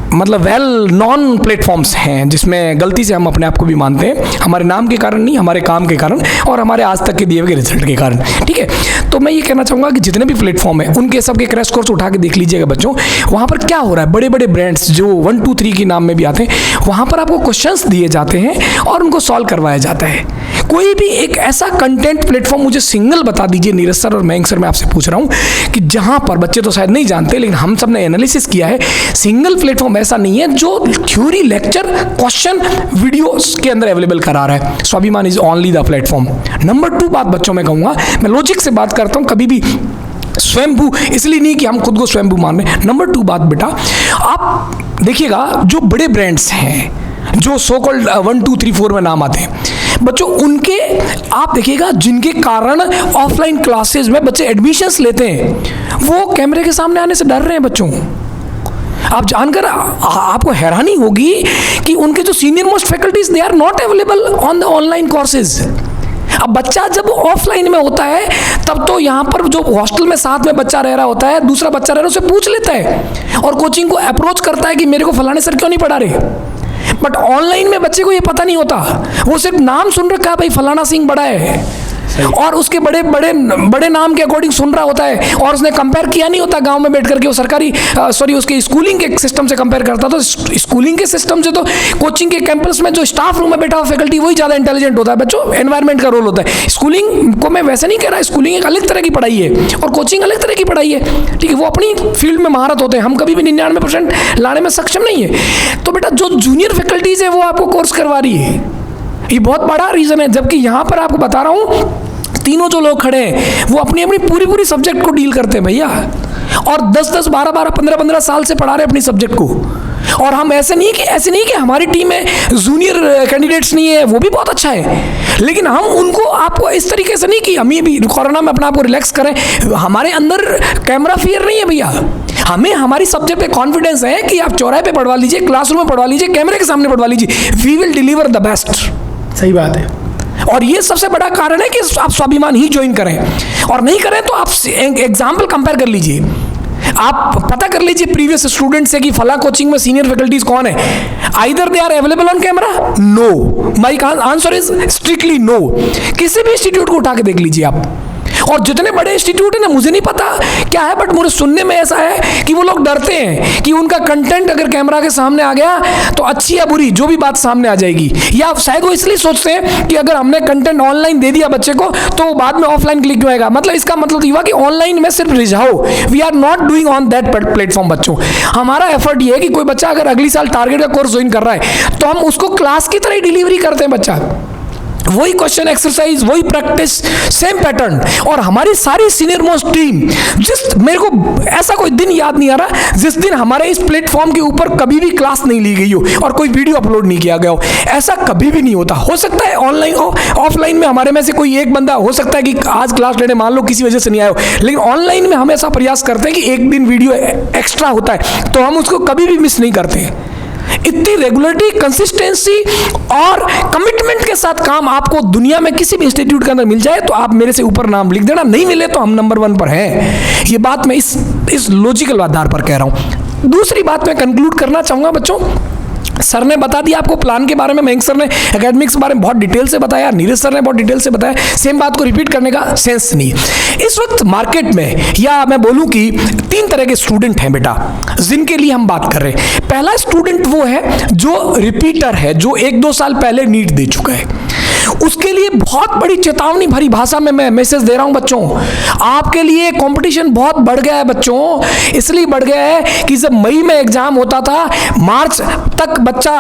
मतलब वेल नॉन प्लेटफॉर्म्स हैं, जिसमें गलती से हम अपने आप को भी मानते हैं, हमारे नाम के कारण नहीं, हमारे काम के कारण और हमारे आज तक के दिए हुए रिजल्ट के कारण, ठीक है। तो मैं ये कहना चाहूँगा कि जितने भी प्लेटफॉर्म हैं उनके सबके क्रैश कोर्स उठा के देख लीजिएगा बच्चों। वहाँ पर क्या हो रहा है, बड़े बड़े ब्रांड्स जो 1, 2, 3 के नाम में भी आते हैं, वहाँ पर आपको क्वेश्चंस दिए जाते हैं और उनको सॉल्व करवाया जाता है। कोई भी एक ऐसा कंटेंट प्लेटफॉर्म मुझे सिंगल बता दीजिए नीरज सर और मयंक सर, मैं आपसे पूछ रहा हूँ, कि जहाँ पर बच्चे तो शायद नहीं जानते लेकिन हम सब ने एनालिसिस किया है, सिंगल प्लेटफॉर्म ऐसा नहीं है जो थ्योरी, लेक्चर, क्वेश्चन वीडियोस के अंदर अवेलेबल करा रहा है। स्वाभिमान is only the platform. Number 2 बात बच्चों मैं कहूँगा, मैं लॉजिक से बात करता हूँ, कभी भी स्वयंभू इसलिए नहीं कि हम खुद को स्वयंभू मान रहे हैं। नंबर 2 बात बेटा, आप देखिएगा जो बड़े ब्रांड्स हैं, जो सो कॉल्ड 1, 2, 3, 4 में नाम आते हैं बच्चों, उनके आप देखिएगा जिनके कारण ऑफलाइन क्लासेस में बच्चे एडमिशन्स लेते हैं, वो कैमरे के सामने आने से डर रहे हैं बच्चों। आप जानकर आपको हैरानी होगी कि उनके जो senior most faculties, they are not available on the online courses. अब बच्चा जब ऑफलाइन में होता है तब तो यहाँ पर जो हॉस्टल में साथ में बच्चा रह रहा होता है, दूसरा बच्चा रह रहा है, उसे पूछ लेता है और कोचिंग को अप्रोच करता है कि मेरे को फलाने सर क्यों नहीं पढ़ा रहे। बट ऑनलाइन में बच्चे को ये पता नहीं होता, वो सिर्फ नाम सुन रखा है, भाई फलाना सिंह बड़ा है, और उसके बड़े बड़े बड़े नाम के अकॉर्डिंग सुन रहा होता है, और उसने कंपेयर किया नहीं होता गांव में बैठ करके, वो सरकारी उसके स्कूलिंग के सिस्टम से कंपेयर करता। तो स्कूलिंग के सिस्टम से तो कोचिंग के कैंपस में जो स्टाफ रूम में बैठा हुआ फैकल्टी वही ज़्यादा इंटेलिजेंट होता है बच्चों। एनवायरमेंट का रोल होता है। स्कूलिंग को मैं वैसे नहीं कह रहा, स्कूलिंग एक अलग तरह की पढ़ाई है और कोचिंग अलग तरह की पढ़ाई है, ठीक है। वो अपनी फील्ड में महारत होते हैं, हम कभी भी 99% लाने में सक्षम नहीं है। तो बेटा जो जूनियर फैकल्टीज है वो आपको कोर्स करवा रही है, ये बहुत बड़ा रीज़न है। जबकि यहाँ पर आपको बता रहा हूँ, तीनों जो लोग खड़े हैं वो अपनी अपनी पूरी पूरी सब्जेक्ट को डील करते हैं भैया, और 10-10, 12-12, 15-15 साल से पढ़ा रहे अपनी सब्जेक्ट को। और हम ऐसे नहीं कि हमारी टीम में जूनियर कैंडिडेट्स नहीं है, वो भी बहुत अच्छा है, लेकिन हम उनको आपको इस तरीके से नहीं कि हम ये भी कोरोना में अपना आपको रिलैक्स करें, हमारे अंदर कैमरा फियर नहीं है भैया। हमें हमारी सब्जेक्ट पे कॉन्फिडेंस है कि आप चौराहे पे पढ़वा लीजिए, क्लासरूम में पढ़वा लीजिए, कैमरे के सामने पढ़वा लीजिए, we will deliver the best. सही बात है। और ये सबसे बड़ा कारण है कि आप स्वाभिमान ही ज्वाइन करें, और नहीं करें तो आप एग्जाम्पल कंपेयर कर लीजिए, आप पता कर लीजिए प्रीवियस स्टूडेंट से कि फला कोचिंग में सीनियर फैकल्टीज कौन है। Either they are available on camera, no, my answer is strictly no. किसी भी इंस्टीट्यूट को उठा के देख लीजिए आप, और जितने बड़े इंस्टीट्यूट है ना, मुझे नहीं पता क्या है, बट मुझे सुनने में ऐसा है कि वो लोग डरते हैं कि उनका कंटेंट अगर कैमरा के सामने आ गया तो अच्छी या बुरी जो भी बात सामने आ जाएगी, या शायद वो इसलिए सोचते हैं कि अगर हमने कंटेंट ऑनलाइन दे दिया बच्चे को तो वो बाद में ऑफलाइन क्लिक क्यों आएगा। मतलब इसका मतलब ये हुआ कि ऑनलाइन में सिर्फ रिझाओ, we are not doing on that platform. बच्चों, हमारा एफर्ट ये है कि कोई बच्चा अगर अगली साल टारगेट का कोर्स ज्वाइन कर रहा है तो हम उसको क्लास की तरह डिलीवरी करते हैं बच्चा। वही क्वेश्चन एक्सरसाइज, वही प्रैक्टिस, सेम पैटर्न। और हमारी सारी सीनियर मोस्ट टीम, मेरे को ऐसा कोई दिन याद नहीं आ रहा जिस दिन हमारे इस प्लेटफॉर्म के ऊपर कभी भी क्लास नहीं ली गई हो और कोई वीडियो अपलोड नहीं किया गया हो। ऐसा कभी भी नहीं होता। हो सकता है ऑनलाइन ऑफलाइन में हमारे में से कोई एक बंदा हो सकता है कि आज क्लास लेने मान लो किसी वजह से नहीं आया हो, लेकिन ऑनलाइन में हम ऐसा प्रयास करते हैं कि एक दिन वीडियो एक्स्ट्रा होता है तो हम उसको कभी भी मिस नहीं करते। इतनी रेगुलरिटी, कंसिस्टेंसी और कमिटमेंट के साथ काम आपको दुनिया में किसी भी इंस्टीट्यूट के अंदर मिल जाए तो आप मेरे से ऊपर नाम लिख देना, नहीं मिले तो हम नंबर 1 पर हैं। ये बात मैं इस लॉजिकल आधार पर कह रहा हूं। दूसरी बात मैं कंक्लूड करना चाहूंगा बच्चों, सर ने बता दिया आपको प्लान के बारे में, मयंक सर ने एकेडमिक्स के बारे में बहुत डिटेल से बताया, नीरज सर ने बहुत डिटेल से बताया। सेम बात को रिपीट करने का सेंस नहीं है। इस वक्त मार्केट में, या मैं बोलूं कि 3 तरह के स्टूडेंट हैं बेटा जिनके लिए हम बात कर रहे हैं। पहला स्टूडेंट वो है जो रिपीटर है, जो 1-2 साल पहले नीट दे चुका है। उसके लिए बहुत बड़ी चेतावनी भरी भाषा में मैं मैसेज दे रहा हूं बच्चों, आपके लिए कंपटीशन बहुत बढ़ गया है बच्चों। इसलिए बढ़ गया है कि जब मई में एग्जाम होता था, मार्च तक बच्चा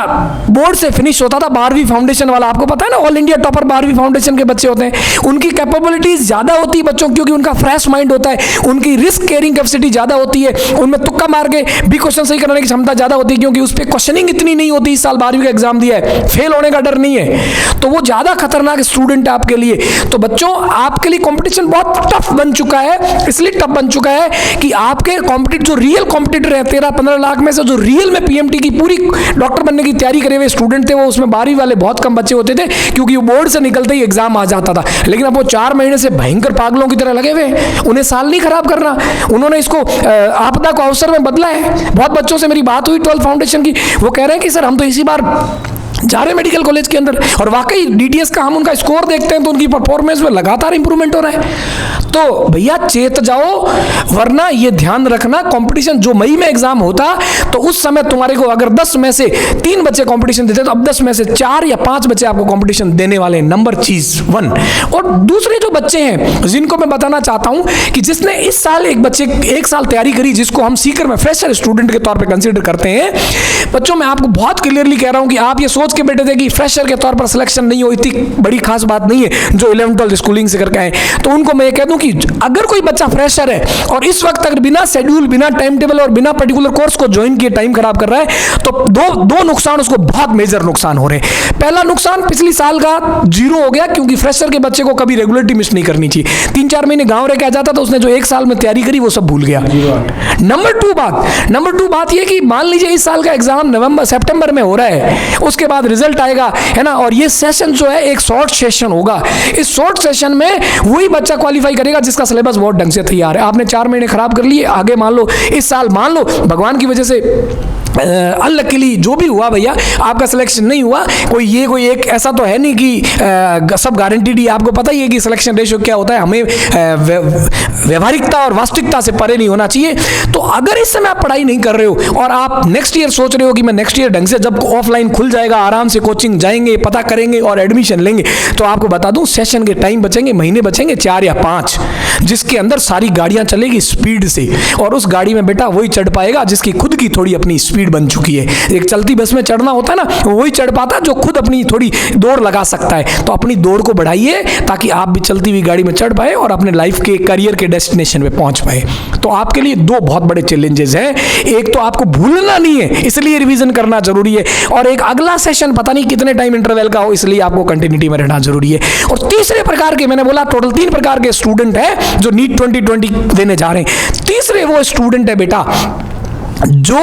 बोर्ड से फिनिश होता था 12वीं फाउंडेशन वाला, आपको पता है ना, ऑल इंडिया टॉपर 12वीं फाउंडेशन के बच्चे होते हैं। उनकी कैपेबिलिटीज ज्यादा होती है बच्चों, क्योंकि उनका फ्रेश माइंड होता है, उनकी रिस्क केयरिंग कैपेसिटी ज्यादा होती है, उनमें तुक्का मार के भी क्वेश्चन सही करने की क्षमता ज्यादा होती है, क्योंकि उस पर क्वेश्चनिंग इतनी नहीं होती। इस साल 12वीं का एग्जाम दिया है, फेल होने का डर नहीं है, तो वो ज्यादा खतरनाक स्टूडेंट है आपके लिए। तो बच्चों आपके लिए कंपटीशन बहुत टफ बन चुका है। इसलिए टफ बन चुका है कि आपके कॉम्पिटिटर, जो रियल कॉम्पिटिटर है, 13-15 लाख में से जो रियल में पीएमटी की पूरी डॉक्टर बनने की तैयारी करे हुए स्टूडेंट थे, वो उसमें 12वीं वाले बहुत कम बच्चे होते थे, क्योंकि वो बोर्ड से निकलते ही एग्जाम आ जाता था। लेकिन अब वो 4 महीने से भयंकर पागलों की तरह लगे हुए, उन्हें साल नहीं खराब करना, उन्होंने इसको आपदा को अवसर में बदला है। बहुत बच्चों से मेरी बात हुई 12 फाउंडेशन की, वो कह रहे हैं कि सर हम तो इसी बार जा रहे हैं मेडिकल कॉलेज के अंदर, और वाकई डीटीएस का हम उनका स्कोर देखते हैं तो उनकी परफॉर्मेंस में लगातार इंप्रूवमेंट हो रहा है। तो भैया चेत जाओ, वरना ये ध्यान रखना, कंपटीशन जो मई में एग्जाम होता तो उस समय तुम्हारे को अगर 10 में से 3 बच्चे कंपटीशन देते तो अब 10 में से 4 या 5 बच्चे आपको कंपटीशन देने वाले हैं। नंबर चीज 1। और दूसरे जो बच्चे हैं जिनको मैं बताना चाहता हूं कि जिसने इस साल एक बच्चे 1 साल तैयारी करी, जिसको हम सीकर में फ्रेशर स्टूडेंट के तौर पर कंसिडर करते हैं, बच्चों मैं आपको बहुत क्लियरली कह रहा हूं कि आप ये सोच के बैठे थे कि फ्रेशर के तौर पर सिलेक्शन नहीं हो, इतनी बड़ी खास बात नहीं है जो 11-12 स्कूलिंग से करके आए। तो उनको मैं ये कह दूं कि अगर कोई बच्चा फ्रेशर है और इस वक्त तक बिना शेड्यूल, बिना टाइम टेबल और बिना पर्टिकुलर कोर्स को ज्वाइन किए टाइम खराब कर रहा है, तो दो नुकसान उसको, बहुत मेजर नुकसान हो रहे हैं। पहला नुकसान पिछली साल का 0 हो गया, क्योंकि फ्रेशर के बच्चे को कभी रेगुलरिटी मिस नहीं करनी चाहिए। 3-4 महीने गांव रह के आ जाता तो उसने जो 1 साल में तैयारी करी वो सब भूल गया। नंबर 2 बात ये कि मान लीजिए इस साल का एग्जाम सितंबर में हो रहा है, उसके बाद रिजल्ट आएगा, है ना, और ये सेशन जो है एक शॉर्ट सेशन होगा। इस शॉर्ट सेशन में वही बच्चा क्वालिफाई करेगा जिसका सिलेबस बहुत ढंग से तैयार है। आपने 4 महीने खराब कर लिए, आगे मान लो इस साल मान लो भगवान की वजह से अनलकीली जो भी हुआ भैया आपका सिलेक्शन नहीं हुआ, कोई एक ऐसा तो है नहीं कि सब गारंटीड ही। आपको पता ही है कि सिलेक्शन रेशियो क्या होता है, हमें व्यवहारिकता और वास्तविकता से परे नहीं होना चाहिए। तो अगर इस समय आप पढ़ाई नहीं कर रहे हो और आप नेक्स्ट ईयर सोच रहे हो कि मैं नेक्स्ट ईयर ढंग से जब ऑफलाइन खुल जाएगा आराम से कोचिंग जाएंगे, पता करेंगे और एडमिशन लेंगे, तो आपको बता दूं सेशन के टाइम बचेंगे, महीने बचेंगे 4 या 5, जिसके अंदर सारी गाड़ियां चलेगी स्पीड से, और उस गाड़ी में बेटा वही चढ़ पाएगा जिसकी खुद की थोड़ी अपनी स्पीड बन चुकी है। एक चलती बस में चढ़ना होता है ना, वही चढ़ पाता जो खुद अपनी थोड़ी दौड़ लगा सकता है। तो अपनी दौड़ को बढ़ाइए ताकि आप भी चलती हुई गाड़ी में चढ़ पाए और अपने लाइफ के करियर के डेस्टिनेशन पे पहुंच पाए। तो आपके लिए 2 बहुत बड़े चैलेंजेस हैं। एक तो आपको भूलना नहीं है, इसलिए रिवीजन करना जरूरी है, और एक अगला सेशन पता नहीं कितने टाइम इंटरवल का हो, इसलिए आपको कंटिन्यूटी में रहना जरूरी है। और तीसरे प्रकार के, मैंने बोला टोटल 3 प्रकार के स्टूडेंट है जो नीट 2020 देने जा रहे हैं। तीसरे वो स्टूडेंट है बेटा जो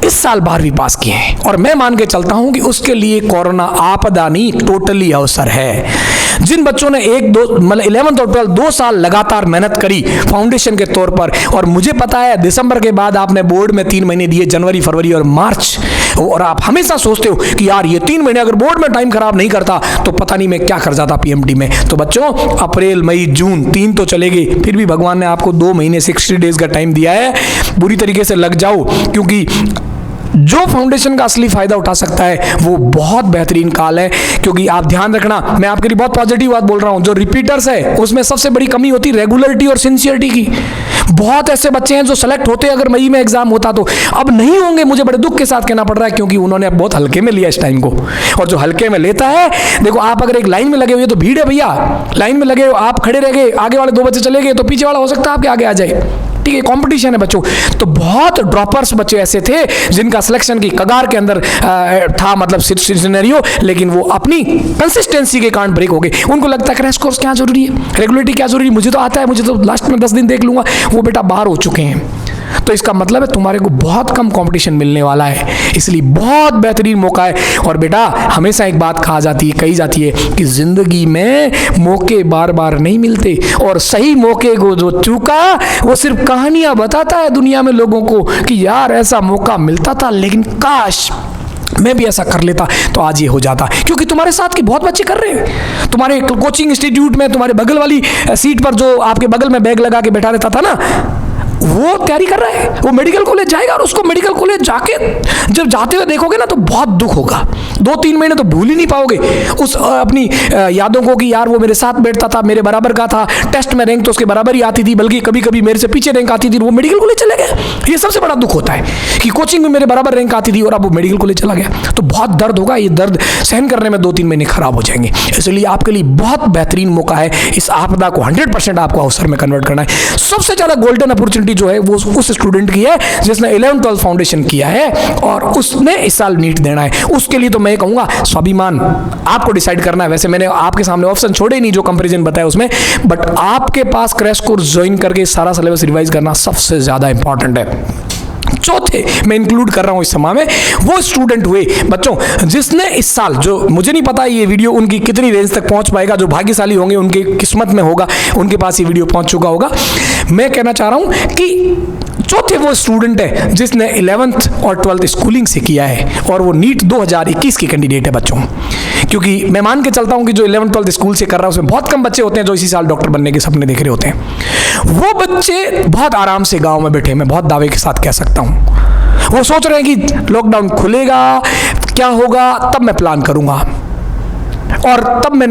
इस साल 12वीं पास किए हैं, और मैं मान के चलता हूं कि उसके लिए कोरोना आपदा नहीं टोटली अवसर है। जिन बच्चों ने 11th और 12th 2 साल लगातार मेहनत करी फाउंडेशन के तौर पर, और मुझे पता है दिसंबर के बाद आपने बोर्ड में 3 महीने दिए, जनवरी, फरवरी और मार्च, और आप हमेशा सोचते हो कि यार ये 3 महीने अगर बोर्ड में टाइम खराब नहीं करता तो पता नहीं मैं क्या कर जाता पीएमटी में। तो बच्चों अप्रैल, मई, जून 3 तो चलेगी, फिर भी भगवान ने आपको 2 महीने 60 डेज का टाइम दिया है। बुरी तरीके से लग जाओ, क्योंकि जो फाउंडेशन का असली फायदा उठा सकता है वो बहुत बेहतरीन काल है। क्योंकि आप ध्यान रखना, मैं आपके लिए बहुत पॉजिटिव बात बोल रहा हूं, जो रिपीटर्स है उसमें सबसे बड़ी कमी होती है रेगुलरिटी और सिंसियरिटी की। बहुत ऐसे बच्चे हैं जो सेलेक्ट होते हैं अगर मई में एग्जाम होता तो, अब नहीं होंगे, मुझे बड़े दुख के साथ कहना पड़ रहा है, क्योंकि उन्होंने अब बहुत हल्के में लिया इस टाइम को। और जो हल्के में लेता है, देखो आप अगर एक लाइन में लगे हुए तो भीड़ है भैया, लाइन में लगे हो, आप खड़े रह गए, आगे वाले 2 बच्चे चले गए तो पीछे वाला हो सकता है आपके आगे आ जाए, ठीक है, कंपटीशन है बच्चों। तो बहुत ड्रॉपर्स बच्चे ऐसे थे जिनका सिलेक्शन की कगार के अंदर था, मतलब सिनेरियो, लेकिन वो अपनी कंसिस्टेंसी के कारण ब्रेक हो गए। उनको लगता है क्रैश कोर्स क्या जरूरी है, रेगुलरिटी क्या जरूरी है, मुझे तो आता है, मुझे तो लास्ट में 10 दिन देख लूंगा, वो बेटा बाहर हो चुके हैं। तो इसका मतलब है तुम्हारे को बहुत कम कंपटीशन मिलने वाला है, इसलिए बहुत बेहतरीन मौका है। और बेटा हमेशा एक बात कही जाती है कि जिंदगी में मौके बार बार नहीं मिलते, और सही मौके को जो चूका वो सिर्फ कहानियां बताता है दुनिया में लोगों को कि यार ऐसा मौका मिलता था, लेकिन काश मैं भी ऐसा कर लेता तो आज ये हो जाता। क्योंकि तुम्हारे साथ के बहुत बच्चे कर रहे हैं, तुम्हारे कोचिंग इंस्टीट्यूट में तुम्हारे बगल वाली सीट पर जो आपके बगल में बैग लगा के बैठा रहता था ना, वो तैयारी कर रहा है, वो मेडिकल कॉलेज जाएगा, और उसको मेडिकल कॉलेज जाके जब जाते हुए देखोगे ना तो बहुत दुख होगा। 2-3 महीने तो भूल ही नहीं पाओगे उस अपनी यादों को कि यार वो मेरे साथ बैठता था, मेरे बराबर का था, टेस्ट में रैंक तो उसके बराबर ही आती थी, बल्कि कभी कभी मेरे से पीछे रैंक आती थी, वो मेडिकल कॉलेज चले गए। ये सबसे बड़ा दुख होता है कि कोचिंग में मेरे बराबर रैंक आती थी और अब वो मेडिकल कॉलेज चला गया, तो बहुत दर्द होगा। ये दर्द सहन करने में 2-3 महीने खराब हो जाएंगे। इसलिए आपके लिए बहुत बेहतरीन मौका है इस आपदा को 100% आपको अवसर में कन्वर्ट करना है। सबसे ज़्यादा गोल्डन अपॉर्चुनिटी जो है वो उस स्टूडेंट की है जिसने 11th-12th फाउंडेशन किया है और उसने इस साल नीट देना है। उसके लिए तो मैं कहूंगा स्वाभिमान आपको डिसाइड करना है। वैसे मैंने आपके सामने ऑप्शन छोड़े नहीं जो कंपैरिजन बताया उसमें, बट आपके पास क्रैश कोर्स ज्वाइन करके सारा सिलेबस रिवाइज करना सबसे ज्यादा इंपॉर्टेंट है। चौथे मैं इंक्लूड कर रहा हूं इस समय में वो स्टूडेंट हुए बच्चों जिसने इस साल, जो मुझे नहीं पता ये वीडियो उनकी कितनी रेंज तक पहुंच पाएगा, जो भाग्यशाली होंगे उनकी किस्मत में होगा, उनके पास ये वीडियो पहुंच चुका होगा। मैं कहना चाह रहा हूं कि चौथे वो स्टूडेंट है जिसने 11th और 12th स्कूलिंग से किया है और वो नीट 2021 की कैंडिडेट है बच्चों। क्योंकि मैं मान के चलता हूं कि जो 11th-12th स्कूल से कर रहा है उसमें बहुत कम बच्चे होते हैं जो इसी साल डॉक्टर बनने के सपने देख रहे होते हैं। वो बच्चे बहुत आराम से गांव में बैठे, मैं बहुत दावे के साथ कह सकता हूं, वो सोच रहे हैं कि लॉकडाउन खुलेगा क्या होगा तब मैं प्लान करूंगा और तब मैं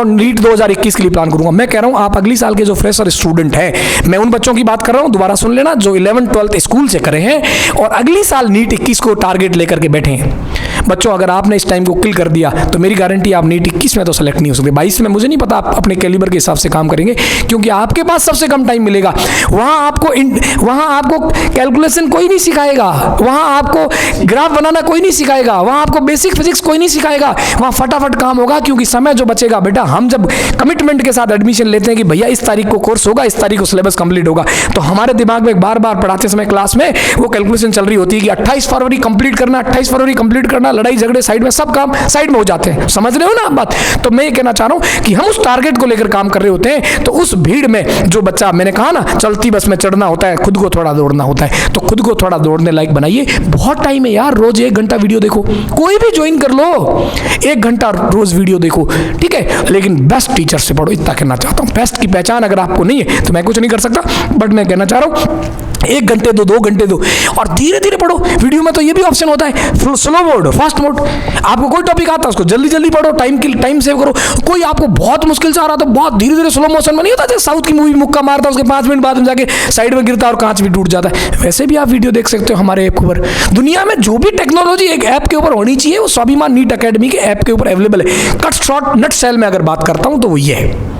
नीट 2021 के लिए प्लान करूंगा। मैं कह रहा हूं आप अगली साल के जो फ्रेशर स्टूडेंट हैं, मैं उन बच्चों की बात कर रहा हूं, दोबारा सुन लेना, जो 11th-12th स्कूल से करे हैं और अगली साल नीट 21 को टारगेट लेकर के बैठे हैं। बच्चों अगर आपने इस टाइम को किल कर दिया तो मेरी गारंटी आप नीट 21 में तो सेलेक्ट नहीं हो सकते। 22 में मुझे नहीं पता, आप अपने कैलिबर के हिसाब से काम करेंगे क्योंकि आपके पास सबसे कम टाइम मिलेगा। वहां आपको कैलकुलेशन कोई नहीं सिखाएगा, वहां आपको ग्राफ बनाना कोई नहीं सिखाएगा, वहां आपको बेसिक फिजिक्स कोई नहीं सिखाएगा, वहां फटाफट काम होगा क्योंकि समय जो बचेगा बेटा, हम जब कमिटमेंट के साथ एडमिशन लेते हैं कि भैया इस तारीख को कोर्स होगा, इस तारीख को सिलेबस कंप्लीट होगा, तो हमारे दिमाग में बार बार पढ़ाते समय क्लास में वो कैलकुलेशन चल रही होती है कि 28 फरवरी कंप्लीट करना, 28 फरवरी कंप्लीट करना, लड़ाई झगड़े साइड में, सब काम साइड में हो जाते हैं। समझ रहे हो ना आप बात? तो मैं ये कहना चाह रहा हूं कि हम उस टारगेट को लेकर काम कर रहे होते हैं, तो उस भीड़ में जो बच्चा, मैंने कहा ना चलती बस में चढ़ना होता है, खुद को थोड़ा दौड़ना होता है, तो खुद को थोड़ा दौड़ने लायक बनाइए। बहुत टाइम है यार, रोज 1 घंटा वीडियो देखो, कोई भी ज्वाइन कर लो, 1 घंटा रोज वीडियो देखो, ठीक है, लेकिन बेस्ट टीचर से पढ़ो, इतना कहना चाहता हूं। बेस्ट की पहचान अगर आपको नहीं है तो मैं कुछ नहीं कर सकता, बट मैं कहना चाह रहा हूं 1 घंटे दो, 2 घंटे दो और धीरे धीरे पढ़ो। वीडियो में तो ये भी ऑप्शन होता है स्लो मोड, फास्ट मोड, आपको कोई टॉपिक आता है उसको जल्दी जल्दी पढ़ो, टाइम सेव करो। कोई आपको बहुत मुश्किल से आ रहा तो बहुत धीरे धीरे स्लो मोशन में नहीं होता, जैसे साउथ की मूवी मुक्का मारता है उसके 5 मिनट बाद में जाके साइड में गिरता है और कांच भी टूट जाता है, वैसे भी आप वीडियो देख सकते हो हमारे ऐप के ऊपर। दुनिया में जो भी टेक्नोलॉजी एक ऐप के ऊपर होनी चाहिए वो स्वाभिमान नीट अकेडमी के ऐप के ऊपर अवेलेबल है। कट शॉर्ट नट सेल में अगर बात करता हूं तो वो ये है।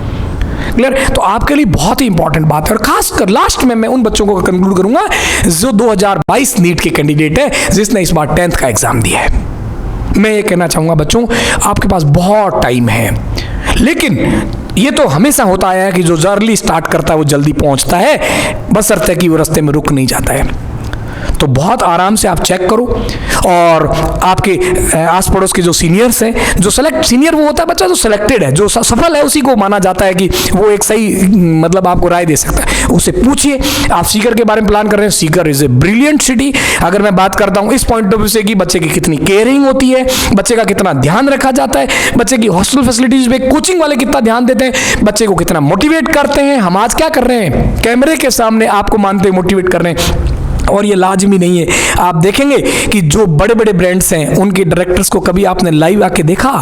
क्लियर? तो आपके लिए बहुत ही इंपॉर्टेंट बात है और खासकर लास्ट में मैं उन बच्चों को कंक्लूड करूंगा जो 2022 नीट के कैंडिडेट है जिसने इस बार 10th का एग्जाम दिया है। मैं ये कहना चाहूंगा बच्चों आपके पास बहुत टाइम है, लेकिन ये तो हमेशा होता आया है कि जो जल्दी स्टार्ट करता है वो जल्दी पहुंचता है, बशर्ते कि वो रास्ते में रुक नहीं जाता है। तो बहुत आराम से आप चेक करो और आपके आस पड़ोस के जो सीनियर्स हैं, जो सीनियर वो होता है बच्चा जो सिलेक्टेड है, जो सफल है, उसी को माना जाता है कि वो एक सही मतलब आपको राय दे सकता है। उससे पूछिए आप सीकर के बारे में प्लान कर रहे हैं, Sikar is a brilliant city. अगर मैं बात करता हूं इस पॉइंट ऑफ व्यू से कि बच्चे की कितनी केयरिंग होती है, बच्चे का कितना ध्यान रखा जाता है, बच्चे की हॉस्टल फैसिलिटीज पे कोचिंग वाले कितना ध्यान देते हैं, बच्चे को कितना मोटिवेट करते हैं। हम आज क्या कर रहे हैं, कैमरे के सामने आपको मानते मोटिवेट कर रहे हैं और ये लाजमी नहीं है। आप देखेंगे कि जो बड़े बड़े ब्रांड्स हैं उनके डायरेक्टर्स को कभी आपने लाइव आके देखा?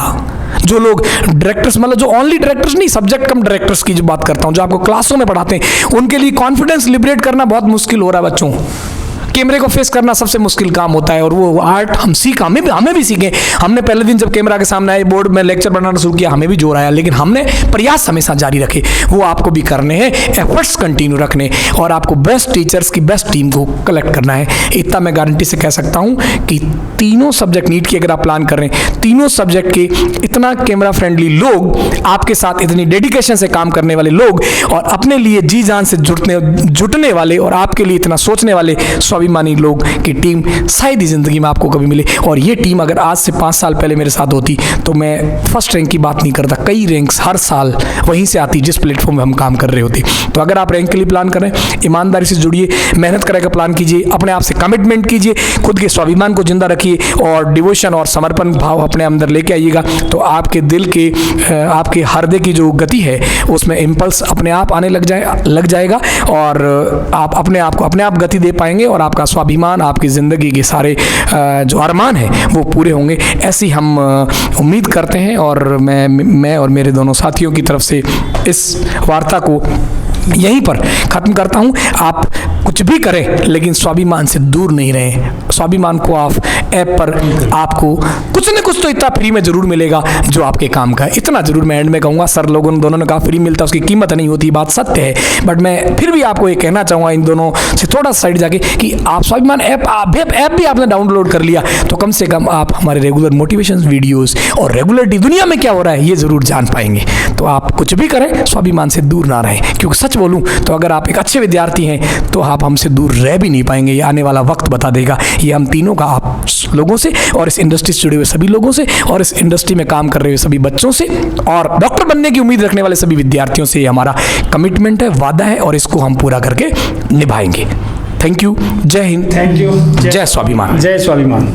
जो लोग डायरेक्टर्स, मतलब जो ओनली डायरेक्टर्स नहीं, सब्जेक्ट कम डायरेक्टर्स की जो बात करता हूं, जो आपको क्लासों में पढ़ाते हैं, उनके लिए कॉन्फिडेंस लिबरेट करना बहुत मुश्किल हो रहा है बच्चों। कैमरे को फेस करना सबसे मुश्किल काम होता है, और वो आर्ट हम सीखा, हमें भी सीखे। हमने पहले दिन जब कैमरा के सामने आए, बोर्ड में लेक्चर बनाना शुरू किया, हमें भी जोर आया, लेकिन हमने प्रयास हमेशा जारी रखे। वो आपको भी करने हैं, एफर्ट्स कंटिन्यू रखने, और आपको बेस्ट टीचर्स की बेस्ट टीम को कलेक्ट करना है। इतना मैं गारंटी से कह सकता हूं कि तीनों सब्जेक्ट नीट की अगर आप प्लान कर रहे हैं, तीनों सब्जेक्ट के इतना कैमरा फ्रेंडली लोग आपके साथ, इतनी डेडिकेशन से काम करने वाले लोग, और अपने लिए जी जान से जुटने वाले, और आपके लिए इतना सोचने वाले स्वाभिमानी लोग की टीम शायद ही जिंदगी में आपको कभी मिले। और ये टीम अगर आज से 5 साल पहले मेरे साथ होती तो मैं फर्स्ट रैंक की बात नहीं करता, कई रैंक्स हर साल वहीं से आती जिस प्लेटफॉर्म में हम काम कर रहे होते। तो अगर आप रैंक के लिए प्लान करें, ईमानदारी से जुड़िए, मेहनत करके प्लान कीजिए, अपने आप से कमिटमेंट कीजिए, खुद के स्वाभिमान को जिंदा रखिए, और डिवोशन और समर्पण भाव अपने अंदर लेके आइएगा। तो आपके दिल के, आपके हृदय की जो गति है उसमें इम्पल्स अपने आप आने लग जाएगा, और आप अपने आप को अपने आप गति दे पाएंगे, और आपका स्वाभिमान, आपकी ज़िंदगी के सारे जो अरमान हैं वो पूरे होंगे। ऐसी हम उम्मीद करते हैं, और मैं और मेरे दोनों साथियों की तरफ से इस वार्ता को यहीं पर ख़त्म करता हूं। आप कुछ भी करें लेकिन स्वाभिमान से दूर नहीं रहें। स्वाभिमान को आप ऐप पर आपको कुछ न कुछ तो इतना फ्री में ज़रूर मिलेगा जो आपके काम का है। इतना ज़रूर मैं एंड में कहूँगा। सर लोगों दोनों ने कहा फ्री मिलता, उसकी कीमत नहीं होती, बात सत्य है, बट मैं फिर भी आपको ये कहना चाहूँगा इन दोनों से थोड़ा साइड जाके कि आप स्वाभिमान ऐप भी आपने डाउनलोड कर लिया तो कम से कम आप हमारे रेगुलर मोटिवेशन वीडियोज़ और रेगुलरिटी दुनिया में क्या हो रहा है ये ज़रूर जान पाएंगे। तो आप कुछ भी करें, स्वाभिमान से दूर ना रहें, क्योंकि सच बोलूं तो अगर आप एक अच्छे विद्यार्थी हैं तो आप हमसे दूर रह भी नहीं पाएंगे। ये आने वाला वक्त बता देगा। ये हम तीनों का, आप लोगों से, और इस इंडस्ट्री से जुड़े हुए सभी लोगों से, और इस इंडस्ट्री में काम कर रहे हुए सभी बच्चों से, और डॉक्टर बनने की उम्मीद रखने वाले सभी विद्यार्थियों से, ये हमारा कमिटमेंट है, वादा है, और इसको हम पूरा करके निभाएंगे। Thank you. जय हिंद। Thank you. जय स्वाभिमान। जय स्वाभिमान।